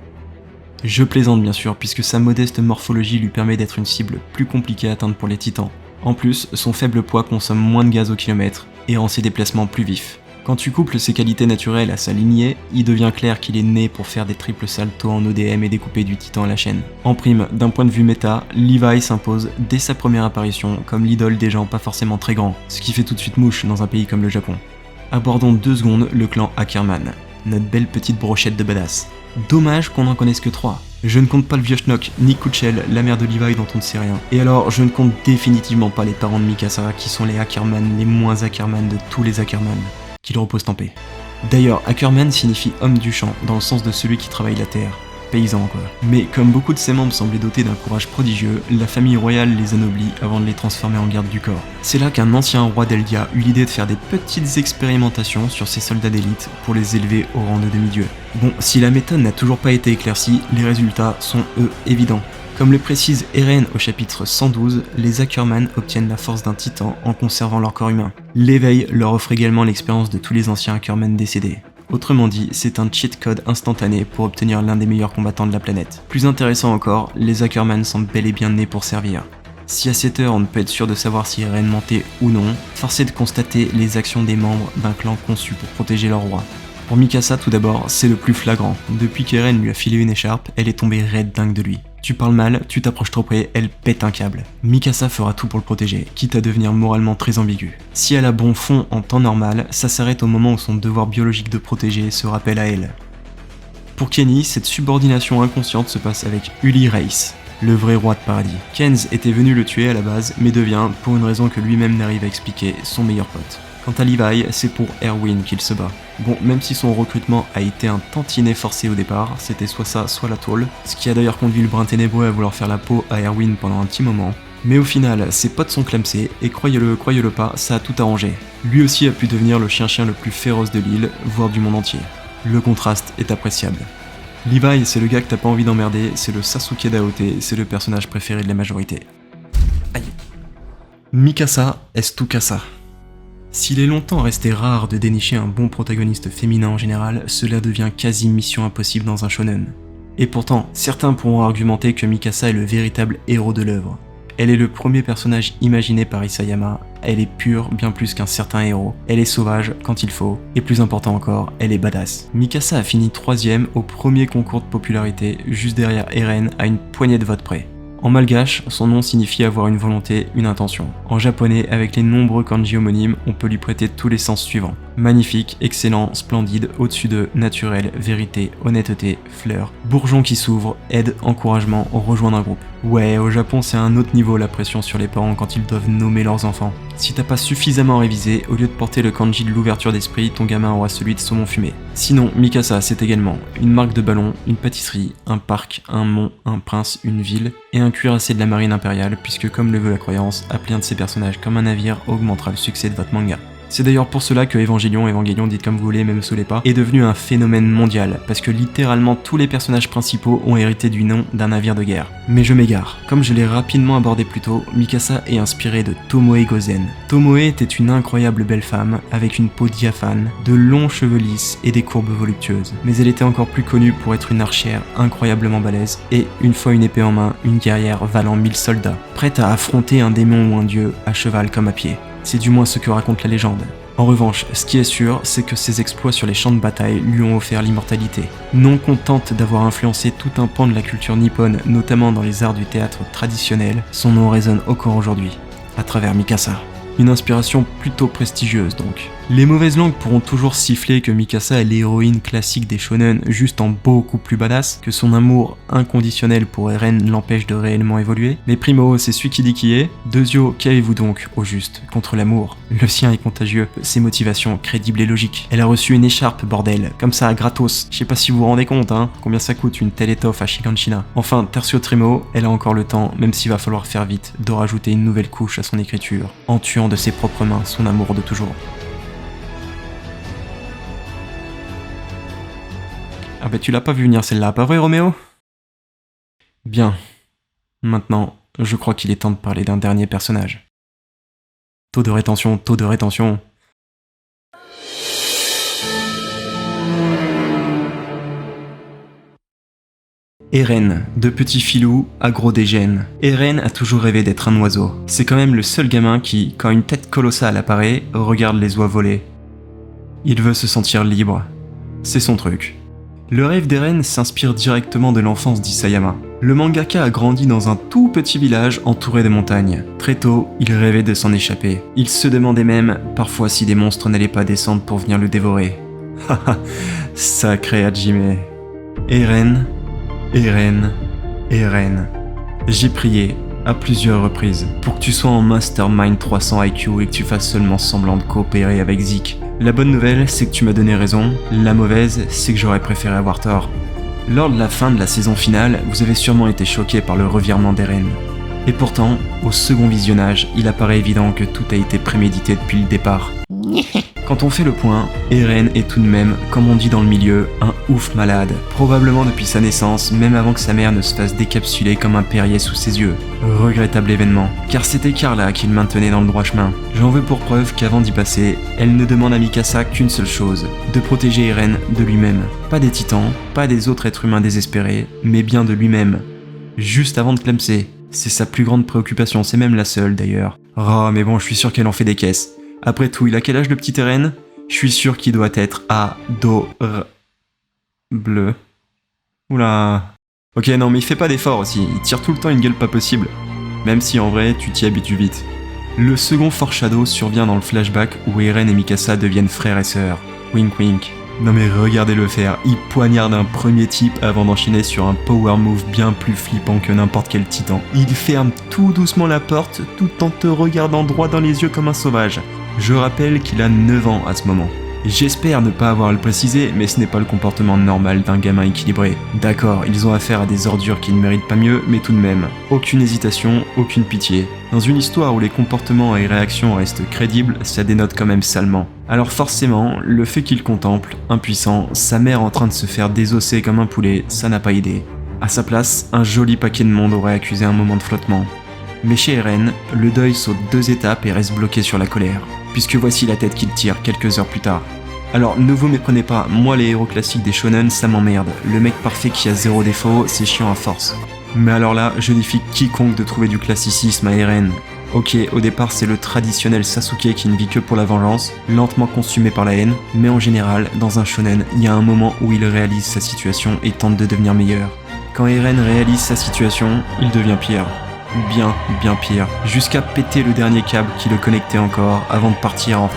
Je plaisante bien sûr, puisque sa modeste morphologie lui permet d'être une cible plus compliquée à atteindre pour les titans. En plus, son faible poids consomme moins de gaz au kilomètre et rend ses déplacements plus vifs. Quand tu couples ses qualités naturelles à sa lignée, il devient clair qu'il est né pour faire des triples saltos en ODM et découper du titan à la chaîne. En prime, d'un point de vue méta, Levi s'impose dès sa première apparition comme l'idole des gens pas forcément très grands, ce qui fait tout de suite mouche dans un pays comme le Japon. Abordons 2 secondes le clan Ackerman, notre belle petite brochette de badass. Dommage qu'on n'en connaisse que 3. Je ne compte pas le vieux schnock, ni Kuchel, la mère de Levi dont on ne sait rien. Et alors, je ne compte définitivement pas les parents de Mikasa, qui sont les Ackerman les moins Ackerman de tous les Ackerman. Qu'il repose en paix. D'ailleurs, Ackerman signifie homme du champ, dans le sens de celui qui travaille la terre. Paysan quoi. Mais comme beaucoup de ses membres semblaient dotés d'un courage prodigieux, la famille royale les anoblit avant de les transformer en garde du corps. C'est là qu'un ancien roi d'Eldia eut l'idée de faire des petites expérimentations sur ses soldats d'élite pour les élever au rang de demi-dieu. Bon, si la méthode n'a toujours pas été éclaircie, les résultats sont eux évidents. Comme le précise Eren au chapitre 112, les Ackerman obtiennent la force d'un titan en conservant leur corps humain. L'éveil leur offre également l'expérience de tous les anciens Ackerman décédés. Autrement dit, c'est un cheat code instantané pour obtenir l'un des meilleurs combattants de la planète. Plus intéressant encore, les Ackerman sont bel et bien nés pour servir. Si à cette heure on ne peut être sûr de savoir si Eren mentait ou non, force est de constater les actions des membres d'un clan conçu pour protéger leur roi. Pour Mikasa tout d'abord, c'est le plus flagrant. Depuis qu'Eren lui a filé une écharpe, elle est tombée raide dingue de lui. Tu parles mal, tu t'approches trop près, elle pète un câble. Mikasa fera tout pour le protéger, quitte à devenir moralement très ambiguë. Si elle a bon fond en temps normal, ça s'arrête au moment où son devoir biologique de protéger se rappelle à elle. Pour Kenny, cette subordination inconsciente se passe avec Uli Reis, le vrai roi de paradis. Kenz était venu le tuer à la base, mais devient, pour une raison que lui-même n'arrive à expliquer, son meilleur pote. Quant à Levi, c'est pour Erwin qu'il se bat. Bon, même si son recrutement a été un tantinet forcé au départ, c'était soit ça, soit la tôle, ce qui a d'ailleurs conduit le brin ténébreux à vouloir faire la peau à Erwin pendant un petit moment. Mais au final, ses potes sont clamsés, et croyez-le pas, ça a tout arrangé. Lui aussi a pu devenir le chien-chien le plus féroce de l'île, voire du monde entier. Le contraste est appréciable. Levi, c'est le gars que t'as pas envie d'emmerder, c'est le Sasuke d'AOT, c'est le personnage préféré de la majorité. Aïe. Mikasa est tout casa. S'il est longtemps resté rare de dénicher un bon protagoniste féminin en général, cela devient quasi mission impossible dans un shonen. Et pourtant, certains pourront argumenter que Mikasa est le véritable héros de l'œuvre. Elle est le premier personnage imaginé par Isayama, elle est pure bien plus qu'un certain héros, elle est sauvage quand il faut, et plus important encore, elle est badass. Mikasa a fini 3ème au premier concours de popularité, juste derrière Eren à une poignée de votes près. En malgache, son nom signifie avoir une volonté, une intention. En japonais, avec les nombreux kanji homonymes, on peut lui prêter tous les sens suivants. Magnifique, excellent, splendide, au-dessus de, naturel, vérité, honnêteté, fleur, bourgeon qui s'ouvre, aide, encouragement, rejoindre un groupe. Ouais, au Japon c'est un autre niveau la pression sur les parents quand ils doivent nommer leurs enfants. Si t'as pas suffisamment révisé, au lieu de porter le kanji de l'ouverture d'esprit, ton gamin aura celui de saumon fumé. Sinon, Mikasa c'est également une marque de ballon, une pâtisserie, un parc, un mont, un prince, une ville, et un cuirassé de la marine impériale, puisque comme le veut la croyance, appeler un de ces personnages comme un navire augmentera le succès de votre manga. C'est d'ailleurs pour cela que Evangelion, dites comme vous voulez, mais me saoulez pas, est devenu un phénomène mondial, parce que littéralement tous les personnages principaux ont hérité du nom d'un navire de guerre. Mais je m'égare. Comme je l'ai rapidement abordé plus tôt, Mikasa est inspirée de Tomoe Gozen. Tomoe était une incroyable belle femme, avec une peau diaphane, de longs cheveux lisses et des courbes voluptueuses. Mais elle était encore plus connue pour être une archère incroyablement balèze, et, une fois une épée en main, une guerrière valant 1000 soldats, prête à affronter un démon ou un dieu, à cheval comme à pied. C'est du moins ce que raconte la légende. En revanche, ce qui est sûr, c'est que ses exploits sur les champs de bataille lui ont offert l'immortalité. Non contente d'avoir influencé tout un pan de la culture nippone, notamment dans les arts du théâtre traditionnel, son nom résonne encore aujourd'hui, à travers Mikasa. Une inspiration plutôt prestigieuse donc. Les mauvaises langues pourront toujours siffler que Mikasa est l'héroïne classique des shonen, juste en beaucoup plus badass, que son amour inconditionnel pour Eren l'empêche de réellement évoluer. Mais primo, c'est celui qui dit qui est. Deuxio, qu'avez-vous donc, au juste, contre l'amour? Le sien est contagieux, ses motivations crédibles et logiques. Elle a reçu une écharpe, bordel, comme ça, gratos. Je sais pas si vous vous rendez compte, hein, combien ça coûte une telle étoffe à Shiganshina. Enfin, tertio trimo, elle a encore le temps, même s'il va falloir faire vite, de rajouter une nouvelle couche à son écriture, en tuant de ses propres mains son amour de toujours. Ah bah tu l'as pas vu venir celle-là, pas vrai Roméo? Bien. Maintenant, je crois qu'il est temps de parler d'un dernier personnage. Taux de rétention, taux de rétention. Eren, de petit filou à gros dégène. Eren a toujours rêvé d'être un oiseau. C'est quand même le seul gamin qui, quand une tête colossale apparaît, regarde les oies voler. Il veut se sentir libre. C'est son truc. Le rêve d'Eren s'inspire directement de l'enfance d'Isayama. Le mangaka a grandi dans un tout petit village entouré de montagnes. Très tôt, il rêvait de s'en échapper. Il se demandait même parfois si des monstres n'allaient pas descendre pour venir le dévorer. Haha, sacré Hajime. Eren, Eren, Eren. J'ai prié à plusieurs reprises pour que tu sois en Mastermind 300 IQ et que tu fasses seulement semblant de coopérer avec Zeke. La bonne nouvelle, c'est que tu m'as donné raison. La mauvaise, c'est que j'aurais préféré avoir tort. Lors de la fin de la saison finale, vous avez sûrement été choqué par le revirement d'Eren. Et pourtant, au second visionnage, il apparaît évident que tout a été prémédité depuis le départ. Quand on fait le point, Eren est tout de même, comme on dit dans le milieu, un ouf malade. Probablement depuis sa naissance, même avant que sa mère ne se fasse décapsuler comme un Perrier sous ses yeux. Regrettable événement, car c'était Carla qui le maintenait dans le droit chemin. J'en veux pour preuve qu'avant d'y passer, elle ne demande à Mikasa qu'une seule chose, de protéger Eren de lui-même. Pas des titans, pas des autres êtres humains désespérés, mais bien de lui-même. Juste avant de clamser. C'est sa plus grande préoccupation, c'est même la seule d'ailleurs. Oh mais bon, je suis sûr qu'elle en fait des caisses. Après tout, il a quel âge le petit Eren? Je suis sûr qu'il doit être bleu. Oula. Ok, non mais il fait pas d'effort aussi, il tire tout le temps une gueule pas possible. Même si en vrai, tu t'y habitues vite. Le second foreshadow survient dans le flashback où Eren et Mikasa deviennent frères et sœurs. Wink wink. Non mais regardez-le faire, il poignarde un premier type avant d'enchaîner sur un power move bien plus flippant que n'importe quel titan. Il ferme tout doucement la porte tout en te regardant droit dans les yeux comme un sauvage. Je rappelle qu'il a 9 ans à ce moment. J'espère ne pas avoir à le préciser, mais ce n'est pas le comportement normal d'un gamin équilibré. D'accord, ils ont affaire à des ordures qui ne méritent pas mieux, mais tout de même. Aucune hésitation, aucune pitié. Dans une histoire où les comportements et réactions restent crédibles, ça dénote quand même salement. Alors forcément, le fait qu'il contemple, impuissant, sa mère en train de se faire désosser comme un poulet, ça n'a pas aidé. À sa place, un joli paquet de monde aurait accusé un moment de flottement. Mais chez Eren, le deuil saute 2 étapes et reste bloqué sur la colère. Puisque voici la tête qu'il tire quelques heures plus tard. Alors ne vous méprenez pas, moi les héros classiques des shonen ça m'emmerde. Le mec parfait qui a 0 défaut, c'est chiant à force. Mais alors là, je défie quiconque de trouver du classicisme à Eren. Ok, au départ c'est le traditionnel Sasuke qui ne vit que pour la vengeance, lentement consumé par la haine, mais en général, dans un shonen, il y a un moment où il réalise sa situation et tente de devenir meilleur. Quand Eren réalise sa situation, il devient pire. Bien pire, jusqu'à péter le dernier câble qui le connectait encore avant de partir en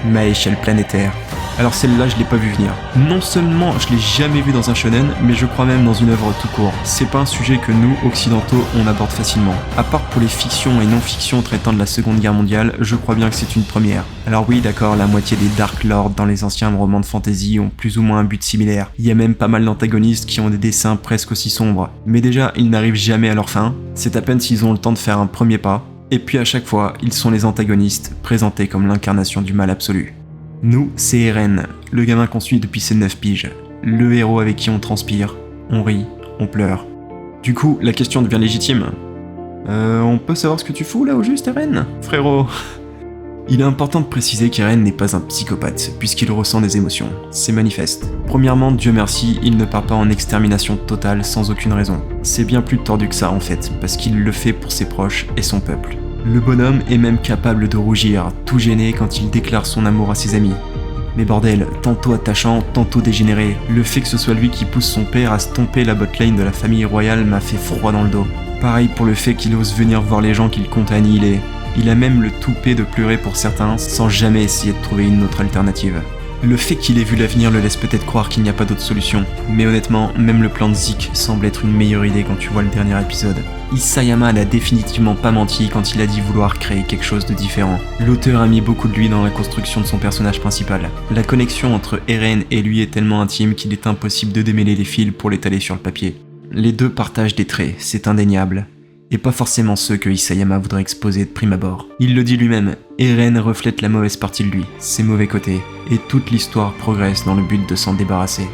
ma échelle planétaire. Alors celle-là, je l'ai pas vu venir. Non seulement je l'ai jamais vu dans un shonen, mais je crois même dans une œuvre tout court. C'est pas un sujet que nous, occidentaux, on aborde facilement. À part pour les fictions et non-fictions traitant de la Seconde Guerre mondiale, je crois bien que c'est une première. Alors oui, d'accord, la moitié des Dark Lords dans les anciens romans de fantasy ont plus ou moins un but similaire. Il y a même pas mal d'antagonistes qui ont des dessins presque aussi sombres. Mais déjà, ils n'arrivent jamais à leur fin. C'est à peine s'ils ont le temps de faire un premier pas. Et puis à chaque fois, ils sont les antagonistes, présentés comme l'incarnation du mal absolu. Nous, c'est Eren, le gamin qu'on suit depuis ses 9 piges. Le héros avec qui on transpire, on rit, on pleure. Du coup, la question devient légitime. On peut savoir ce que tu fous là au juste, Eren, frérot? Il est important de préciser qu'Eren n'est pas un psychopathe, puisqu'il ressent des émotions. C'est manifeste. Premièrement, Dieu merci, il ne part pas en extermination totale sans aucune raison. C'est bien plus tordu que ça en fait, parce qu'il le fait pour ses proches et son peuple. Le bonhomme est même capable de rougir, tout gêné quand il déclare son amour à ses amis. Mais bordel, tantôt attachant, tantôt dégénéré, le fait que ce soit lui qui pousse son père à stomper la botlane de la famille royale m'a fait froid dans le dos. Pareil pour le fait qu'il ose venir voir les gens qu'il compte annihiler. Il a même le toupet de pleurer pour certains sans jamais essayer de trouver une autre alternative. Le fait qu'il ait vu l'avenir le laisse peut-être croire qu'il n'y a pas d'autre solution, mais honnêtement, même le plan de Zeke semble être une meilleure idée quand tu vois le dernier épisode. Isayama n'a définitivement pas menti quand il a dit vouloir créer quelque chose de différent. L'auteur a mis beaucoup de lui dans la construction de son personnage principal. La connexion entre Eren et lui est tellement intime qu'il est impossible de démêler les fils pour l'étaler sur le papier. Les deux partagent des traits, c'est indéniable. Et pas forcément ceux que Isayama voudrait exposer de prime abord. Il le dit lui-même, Eren reflète la mauvaise partie de lui, ses mauvais côtés, et toute l'histoire progresse dans le but de s'en débarrasser.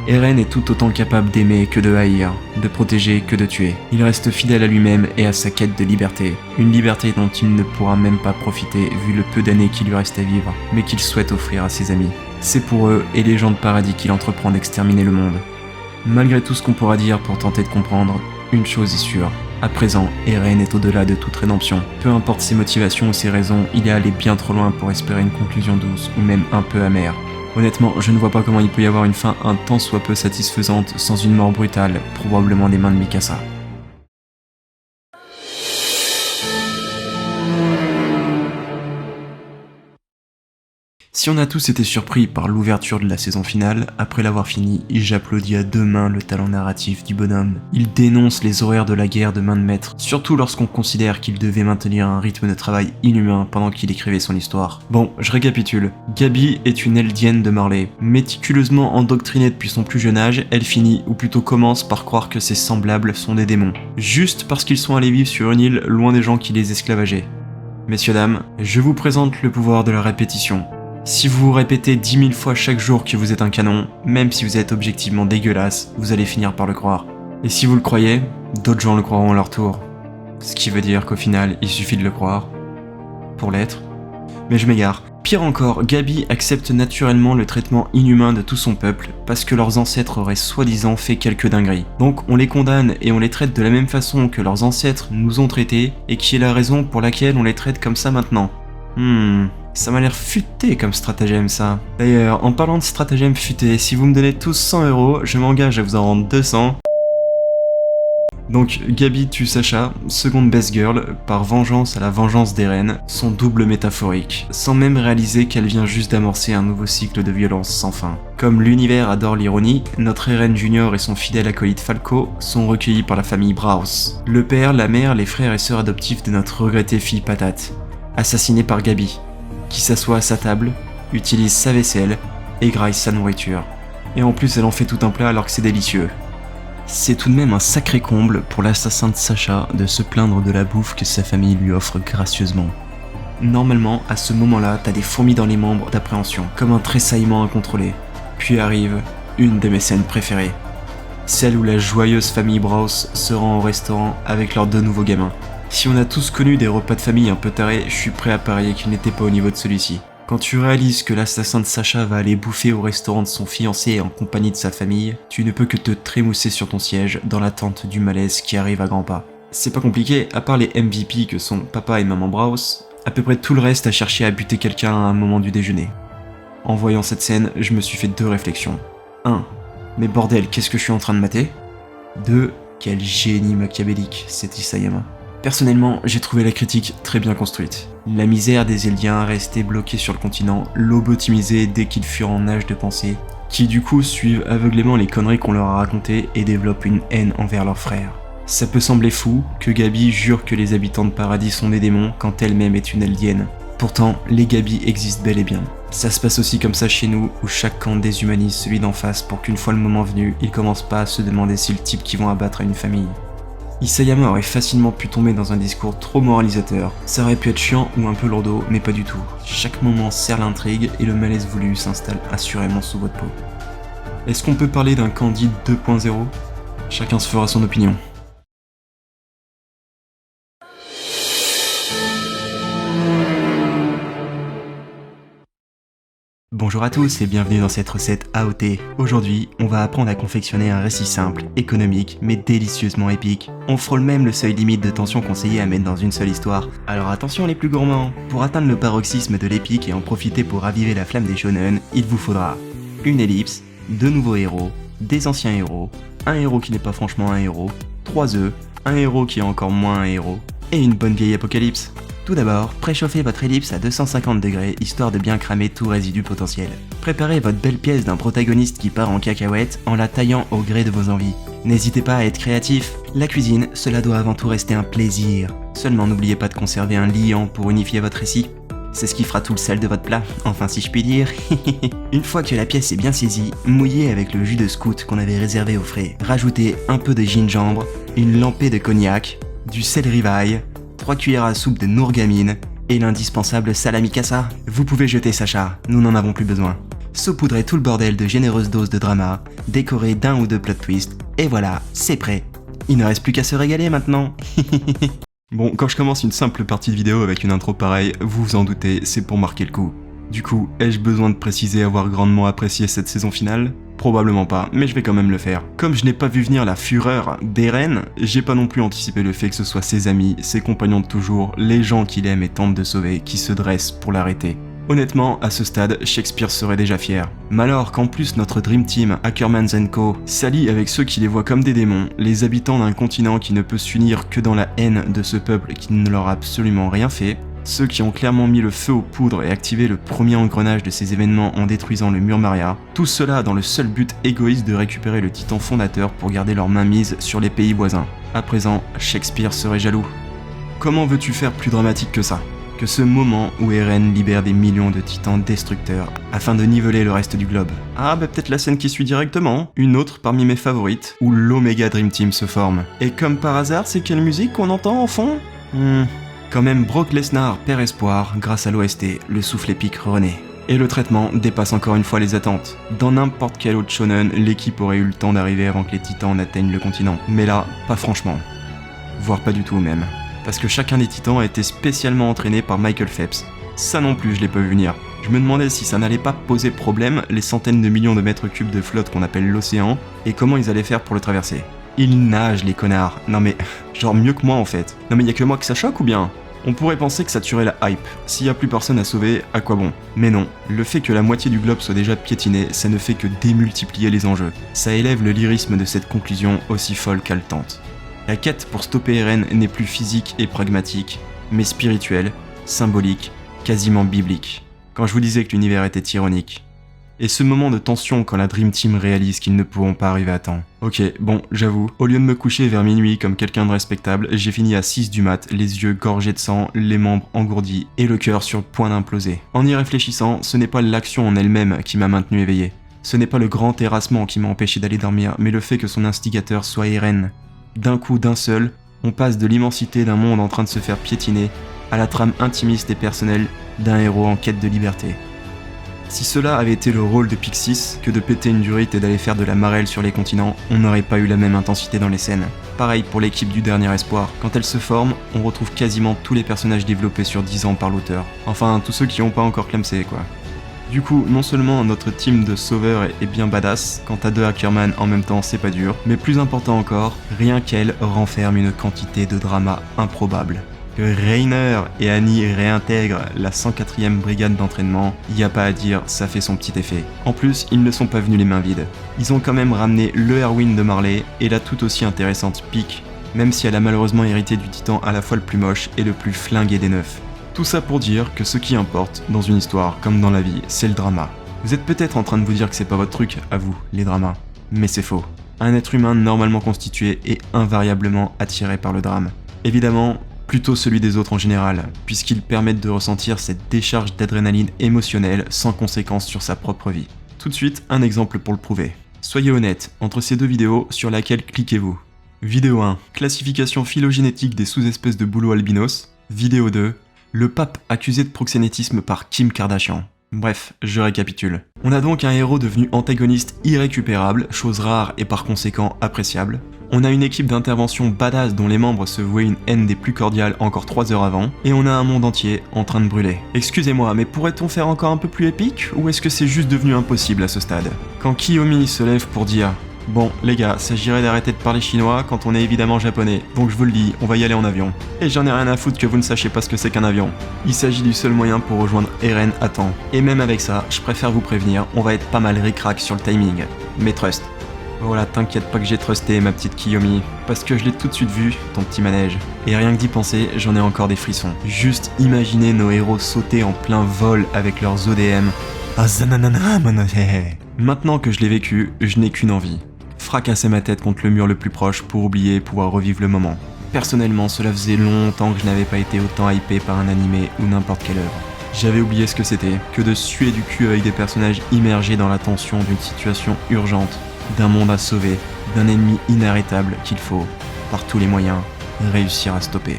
Eren est tout autant capable d'aimer que de haïr, de protéger que de tuer. Il reste fidèle à lui-même et à sa quête de liberté, une liberté dont il ne pourra même pas profiter vu le peu d'années qui lui reste à vivre, mais qu'il souhaite offrir à ses amis. C'est pour eux et les gens de paradis qu'il entreprend d'exterminer le monde. Malgré tout ce qu'on pourra dire pour tenter de comprendre, une chose est sûre. À présent, Eren est au-delà de toute rédemption. Peu importe ses motivations ou ses raisons, il est allé bien trop loin pour espérer une conclusion douce ou même un peu amère. Honnêtement, je ne vois pas comment il peut y avoir une fin un tant soit peu satisfaisante sans une mort brutale, probablement des mains de Mikasa. Si on a tous été surpris par l'ouverture de la saison finale, après l'avoir fini, j'applaudis à deux mains le talent narratif du bonhomme. Il dénonce les horreurs de la guerre de main de maître, surtout lorsqu'on considère qu'il devait maintenir un rythme de travail inhumain pendant qu'il écrivait son histoire. Bon, je récapitule. Gabi est une Eldienne de Marley. Méticuleusement endoctrinée depuis son plus jeune âge, elle finit, ou plutôt commence par croire que ses semblables sont des démons. Juste parce qu'ils sont allés vivre sur une île loin des gens qui les esclavageaient. Messieurs dames, je vous présente le pouvoir de la répétition. Si vous vous répétez 10 000 fois chaque jour que vous êtes un canon, même si vous êtes objectivement dégueulasse, vous allez finir par le croire. Et si vous le croyez, d'autres gens le croiront à leur tour. Ce qui veut dire qu'au final, il suffit de le croire pour l'être. Mais je m'égare. Pire encore, Gabi accepte naturellement le traitement inhumain de tout son peuple parce que leurs ancêtres auraient soi-disant fait quelques dingueries. Donc on les condamne et on les traite de la même façon que leurs ancêtres nous ont traités et qui est la raison pour laquelle on les traite comme ça maintenant. Ça m'a l'air futé comme stratagème ça. D'ailleurs, en parlant de stratagème futé, si vous me donnez tous 100 €, je m'engage à vous en rendre 200. Donc Gabi tue Sacha, seconde best girl, par vengeance à la vengeance d'Eren, son double métaphorique, sans même réaliser qu'elle vient juste d'amorcer un nouveau cycle de violence sans fin. Comme l'univers adore l'ironie, notre Eren Junior et son fidèle acolyte Falco sont recueillis par la famille Braus. Le père, la mère, les frères et sœurs adoptifs de notre regrettée fille Patate, assassinée par Gabi, qui s'assoit à sa table, utilise sa vaisselle et graille sa nourriture. Et en plus elle en fait tout un plat alors que c'est délicieux. C'est tout de même un sacré comble pour l'assassin de Sacha de se plaindre de la bouffe que sa famille lui offre gracieusement. Normalement, à ce moment-là, t'as des fourmis dans les membres d'appréhension, comme un tressaillement incontrôlé. Puis arrive une de mes scènes préférées. Celle où la joyeuse famille Braus se rend au restaurant avec leurs deux nouveaux gamins. Si on a tous connu des repas de famille un peu tarés, je suis prêt à parier qu'il n'était pas au niveau de celui-ci. Quand tu réalises que l'assassin de Sacha va aller bouffer au restaurant de son fiancé en compagnie de sa famille, tu ne peux que te trémousser sur ton siège dans l'attente du malaise qui arrive à grands pas. C'est pas compliqué, à part les MVP que sont papa et maman Braus, à peu près tout le reste a cherché à buter quelqu'un à un moment du déjeuner. En voyant cette scène, je me suis fait deux réflexions. 1. Mais bordel, qu'est-ce que je suis en train de mater ? 2. Quel génie machiavélique, c'est Isayama. Personnellement, j'ai trouvé la critique très bien construite. La misère des Eldiens restés bloqués sur le continent, lobotomisés dès qu'ils furent en âge de penser, qui du coup suivent aveuglément les conneries qu'on leur a racontées et développent une haine envers leurs frères. Ça peut sembler fou que Gabi jure que les habitants de paradis sont des démons quand elle-même est une Eldienne. Pourtant, les Gabi existent bel et bien. Ça se passe aussi comme ça chez nous, où chaque camp déshumanise celui d'en face pour qu'une fois le moment venu, ils commencent pas à se demander si le type qui vont abattre a une famille. Isayama aurait facilement pu tomber dans un discours trop moralisateur. Ça aurait pu être chiant ou un peu lourdeau, mais pas du tout. Chaque moment sert l'intrigue et le malaise voulu s'installe assurément sous votre peau. Est-ce qu'on peut parler d'un Candide 2.0 ? Chacun se fera son opinion. Bonjour à tous et bienvenue dans cette recette AOT. Aujourd'hui, on va apprendre à confectionner un récit simple, économique, mais délicieusement épique. On frôle même le seuil limite de tension conseillé à mettre dans une seule histoire. Alors attention les plus gourmands, pour atteindre le paroxysme de l'épique et en profiter pour raviver la flamme des shonen, il vous faudra une ellipse, deux nouveaux héros, des anciens héros, un héros qui n'est pas franchement un héros, 3 œufs, un héros qui est encore moins un héros, et une bonne vieille apocalypse. Tout d'abord, préchauffez votre ellipse à 250 degrés histoire de bien cramer tout résidu potentiel. Préparez votre belle pièce d'un protagoniste qui part en cacahuète en la taillant au gré de vos envies. N'hésitez pas à être créatif. La cuisine, cela doit avant tout rester un plaisir. Seulement n'oubliez pas de conserver un liant pour unifier votre récit. C'est ce qui fera tout le sel de votre plat, enfin si je puis dire. Une fois que la pièce est bien saisie, mouillez avec le jus de scout qu'on avait réservé au frais. Rajoutez un peu de gingembre, une lampée de cognac, du céleri vaille, 3 cuillères à soupe de nourgamine et l'indispensable salami cassa. Vous pouvez jeter Sacha, nous n'en avons plus besoin. Saupoudrez tout le bordel de généreuses doses de drama, décorez d'1 ou 2 plot twists, et voilà, c'est prêt. Il ne reste plus qu'à se régaler maintenant. Bon, quand je commence une simple partie de vidéo avec une intro pareille, vous vous en doutez, c'est pour marquer le coup. Du coup, ai-je besoin de préciser avoir grandement apprécié cette saison finale ? Probablement pas, mais je vais quand même le faire. Comme je n'ai pas vu venir la fureur d'Eren, j'ai pas non plus anticipé le fait que ce soit ses amis, ses compagnons de toujours, les gens qu'il aime et tente de sauver, qui se dressent pour l'arrêter. Honnêtement, à ce stade, Shakespeare serait déjà fier. Mais alors qu'en plus notre Dream Team, Ackermans & Co, s'allie avec ceux qui les voient comme des démons, les habitants d'un continent qui ne peut s'unir que dans la haine de ce peuple qui ne leur a absolument rien fait, ceux qui ont clairement mis le feu aux poudres et activé le premier engrenage de ces événements en détruisant le mur Maria, tout cela dans le seul but égoïste de récupérer le titan fondateur pour garder leur main mise sur les pays voisins. À présent, Shakespeare serait jaloux. Comment veux-tu faire plus dramatique que ça ? Que ce moment où Eren libère des millions de titans destructeurs afin de niveler le reste du globe. Ah bah peut-être la scène qui suit directement, une autre parmi mes favorites, où l'Omega Dream Team se forme. Et comme par hasard, c'est quelle musique qu'on entend en fond ? Quand même Brock Lesnar perd espoir grâce à l'OST, le souffle épique renaît. Et le traitement dépasse encore une fois les attentes. Dans n'importe quel autre shonen, l'équipe aurait eu le temps d'arriver avant que les titans n'atteignent le continent. Mais là, pas franchement. Voire pas du tout même. Parce que chacun des titans a été spécialement entraîné par Michael Phelps. Ça non plus, je l'ai pas vu venir. Je me demandais si ça n'allait pas poser problème, les centaines de millions de mètres cubes de flotte qu'on appelle l'océan, et comment ils allaient faire pour le traverser. Ils nagent, les connards. Non mais, genre mieux que moi en fait. Non mais y a que moi que ça choque ou bien ? On pourrait penser que ça tuerait la hype. S'il y a plus personne à sauver, à quoi bon ? Mais non, le fait que la moitié du globe soit déjà piétiné, ça ne fait que démultiplier les enjeux. Ça élève le lyrisme de cette conclusion aussi folle qu'haletante. La quête pour stopper Eren n'est plus physique et pragmatique, mais spirituelle, symbolique, quasiment biblique. Quand je vous disais que l'univers était ironique. Et ce moment de tension quand la Dream Team réalise qu'ils ne pourront pas arriver à temps. Ok, bon, j'avoue, au lieu de me coucher vers minuit comme quelqu'un de respectable, j'ai fini à 6 du mat, les yeux gorgés de sang, les membres engourdis et le cœur sur le point d'imploser. En y réfléchissant, ce n'est pas l'action en elle-même qui m'a maintenu éveillé. Ce n'est pas le grand terrassement qui m'a empêché d'aller dormir, mais le fait que son instigateur soit Eren. D'un coup, d'un seul, on passe de l'immensité d'un monde en train de se faire piétiner à la trame intimiste et personnelle d'un héros en quête de liberté. Si cela avait été le rôle de Pixis que de péter une durite et d'aller faire de la marelle sur les continents, on n'aurait pas eu la même intensité dans les scènes. Pareil pour l'équipe du Dernier Espoir, quand elle se forme, on retrouve quasiment tous les personnages développés sur 10 ans par l'auteur. Enfin, tous ceux qui n'ont pas encore clamsé quoi. Du coup, non seulement notre team de sauveurs est bien badass, quant à 2 Ackerman en même temps c'est pas dur, mais plus important encore, rien qu'elle renferme une quantité de drama improbable. Que Reiner et Annie réintègrent la 104e brigade d'entraînement, y a pas à dire, ça fait son petit effet. En plus, ils ne sont pas venus les mains vides. Ils ont quand même ramené le Erwin de Marley et la tout aussi intéressante Pique, même si elle a malheureusement hérité du titan à la fois le plus moche et le plus flingué des 9. Tout ça pour dire que ce qui importe, dans une histoire comme dans la vie, c'est le drama. Vous êtes peut-être en train de vous dire que c'est pas votre truc, à vous, les dramas. Mais c'est faux. Un être humain normalement constitué est invariablement attiré par le drame. Évidemment, plutôt celui des autres en général, puisqu'ils permettent de ressentir cette décharge d'adrénaline émotionnelle sans conséquence sur sa propre vie. Tout de suite, un exemple pour le prouver. Soyez honnête, entre ces deux vidéos, sur laquelle cliquez-vous ? Vidéo 1, classification phylogénétique des sous-espèces de bouleau albinos. Vidéo 2, le pape accusé de proxénétisme par Kim Kardashian. Bref, je récapitule. On a donc un héros devenu antagoniste irrécupérable, chose rare et par conséquent appréciable. On a une équipe d'intervention badass dont les membres se vouaient une haine des plus cordiales encore 3 heures avant, et on a un monde entier en train de brûler. Excusez-moi, mais pourrait-on faire encore un peu plus épique, ou est-ce que c'est juste devenu impossible à ce stade ? Quand Kiyomi se lève pour dire « Bon, les gars, s'agirait d'arrêter de parler chinois quand on est évidemment japonais, donc je vous le dis, on va y aller en avion. Et j'en ai rien à foutre que vous ne sachiez pas ce que c'est qu'un avion. Il s'agit du seul moyen pour rejoindre Eren à temps. Et même avec ça, je préfère vous prévenir, on va être pas mal ric-rac sur le timing. Mais trust. Voilà, t'inquiète pas que j'ai trusté ma petite Kiyomi, parce que je l'ai tout de suite vu, ton petit manège. Et rien que d'y penser, j'en ai encore des frissons. Juste imaginer nos héros sauter en plein vol avec leurs ODM. Maintenant que je l'ai vécu, je n'ai qu'une envie. Fracasser ma tête contre le mur le plus proche pour oublier et pouvoir revivre le moment. Personnellement, cela faisait longtemps que je n'avais pas été autant hypé par un animé ou n'importe quelle œuvre. J'avais oublié ce que c'était, que de suer du cul avec des personnages immergés dans la tension d'une situation urgente, d'un monde à sauver, d'un ennemi inarrêtable qu'il faut, par tous les moyens, réussir à stopper.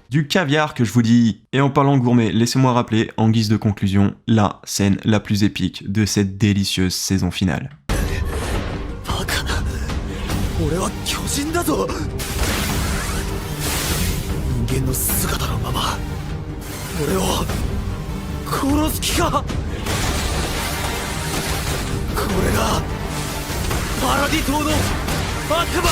Du caviar que je vous dis. Et en parlant gourmet, laissez-moi rappeler, en guise de conclusion, la scène la plus épique de cette délicieuse saison finale. バカな俺は巨人だぞ人間の姿のまま俺を殺す気かこれがパラディ島の悪魔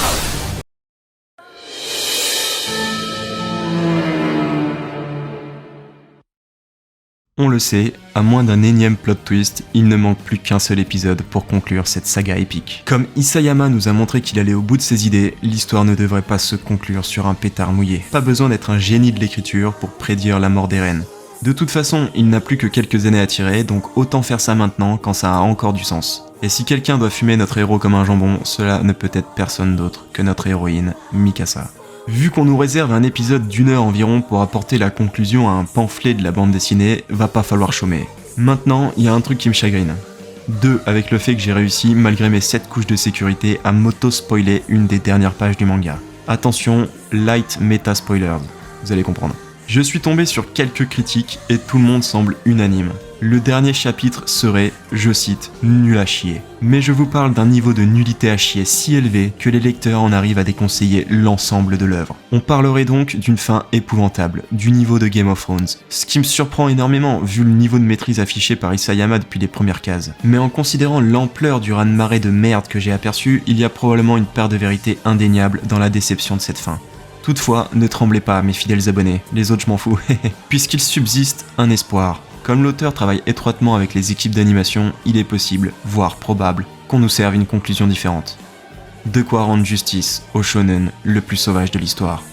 On le sait, à moins d'un énième plot twist, il ne manque plus qu'un seul épisode pour conclure cette saga épique. Comme Isayama nous a montré qu'il allait au bout de ses idées, l'histoire ne devrait pas se conclure sur un pétard mouillé. Pas besoin d'être un génie de l'écriture pour prédire la mort d'Eren. De toute façon, il n'a plus que quelques années à tirer, donc autant faire ça maintenant quand ça a encore du sens. Et si quelqu'un doit fumer notre héros comme un jambon, cela ne peut être personne d'autre que notre héroïne, Mikasa. Vu qu'on nous réserve un épisode d'1 heure environ pour apporter la conclusion à un pamphlet de la bande dessinée, va pas falloir chômer. Maintenant, il y a un truc qui me chagrine. 2. Avec le fait que j'ai réussi, malgré mes 7 couches de sécurité, à m'auto-spoiler une des dernières pages du manga. Attention, light meta-spoilers, vous allez comprendre. Je suis tombé sur quelques critiques et tout le monde semble unanime. Le dernier chapitre serait, je cite, nul à chier. Mais je vous parle d'un niveau de nullité à chier si élevé que les lecteurs en arrivent à déconseiller l'ensemble de l'œuvre. On parlerait donc d'une fin épouvantable, du niveau de Game of Thrones. Ce qui me surprend énormément vu le niveau de maîtrise affiché par Isayama depuis les premières cases. Mais en considérant l'ampleur du raz-de-marée de merde que j'ai aperçu, il y a probablement une part de vérité indéniable dans la déception de cette fin. Toutefois, ne tremblez pas mes fidèles abonnés, les autres je m'en fous, puisqu'il subsiste un espoir. Comme l'auteur travaille étroitement avec les équipes d'animation, il est possible, voire probable, qu'on nous serve une conclusion différente. De quoi rendre justice au shonen le plus sauvage de l'histoire.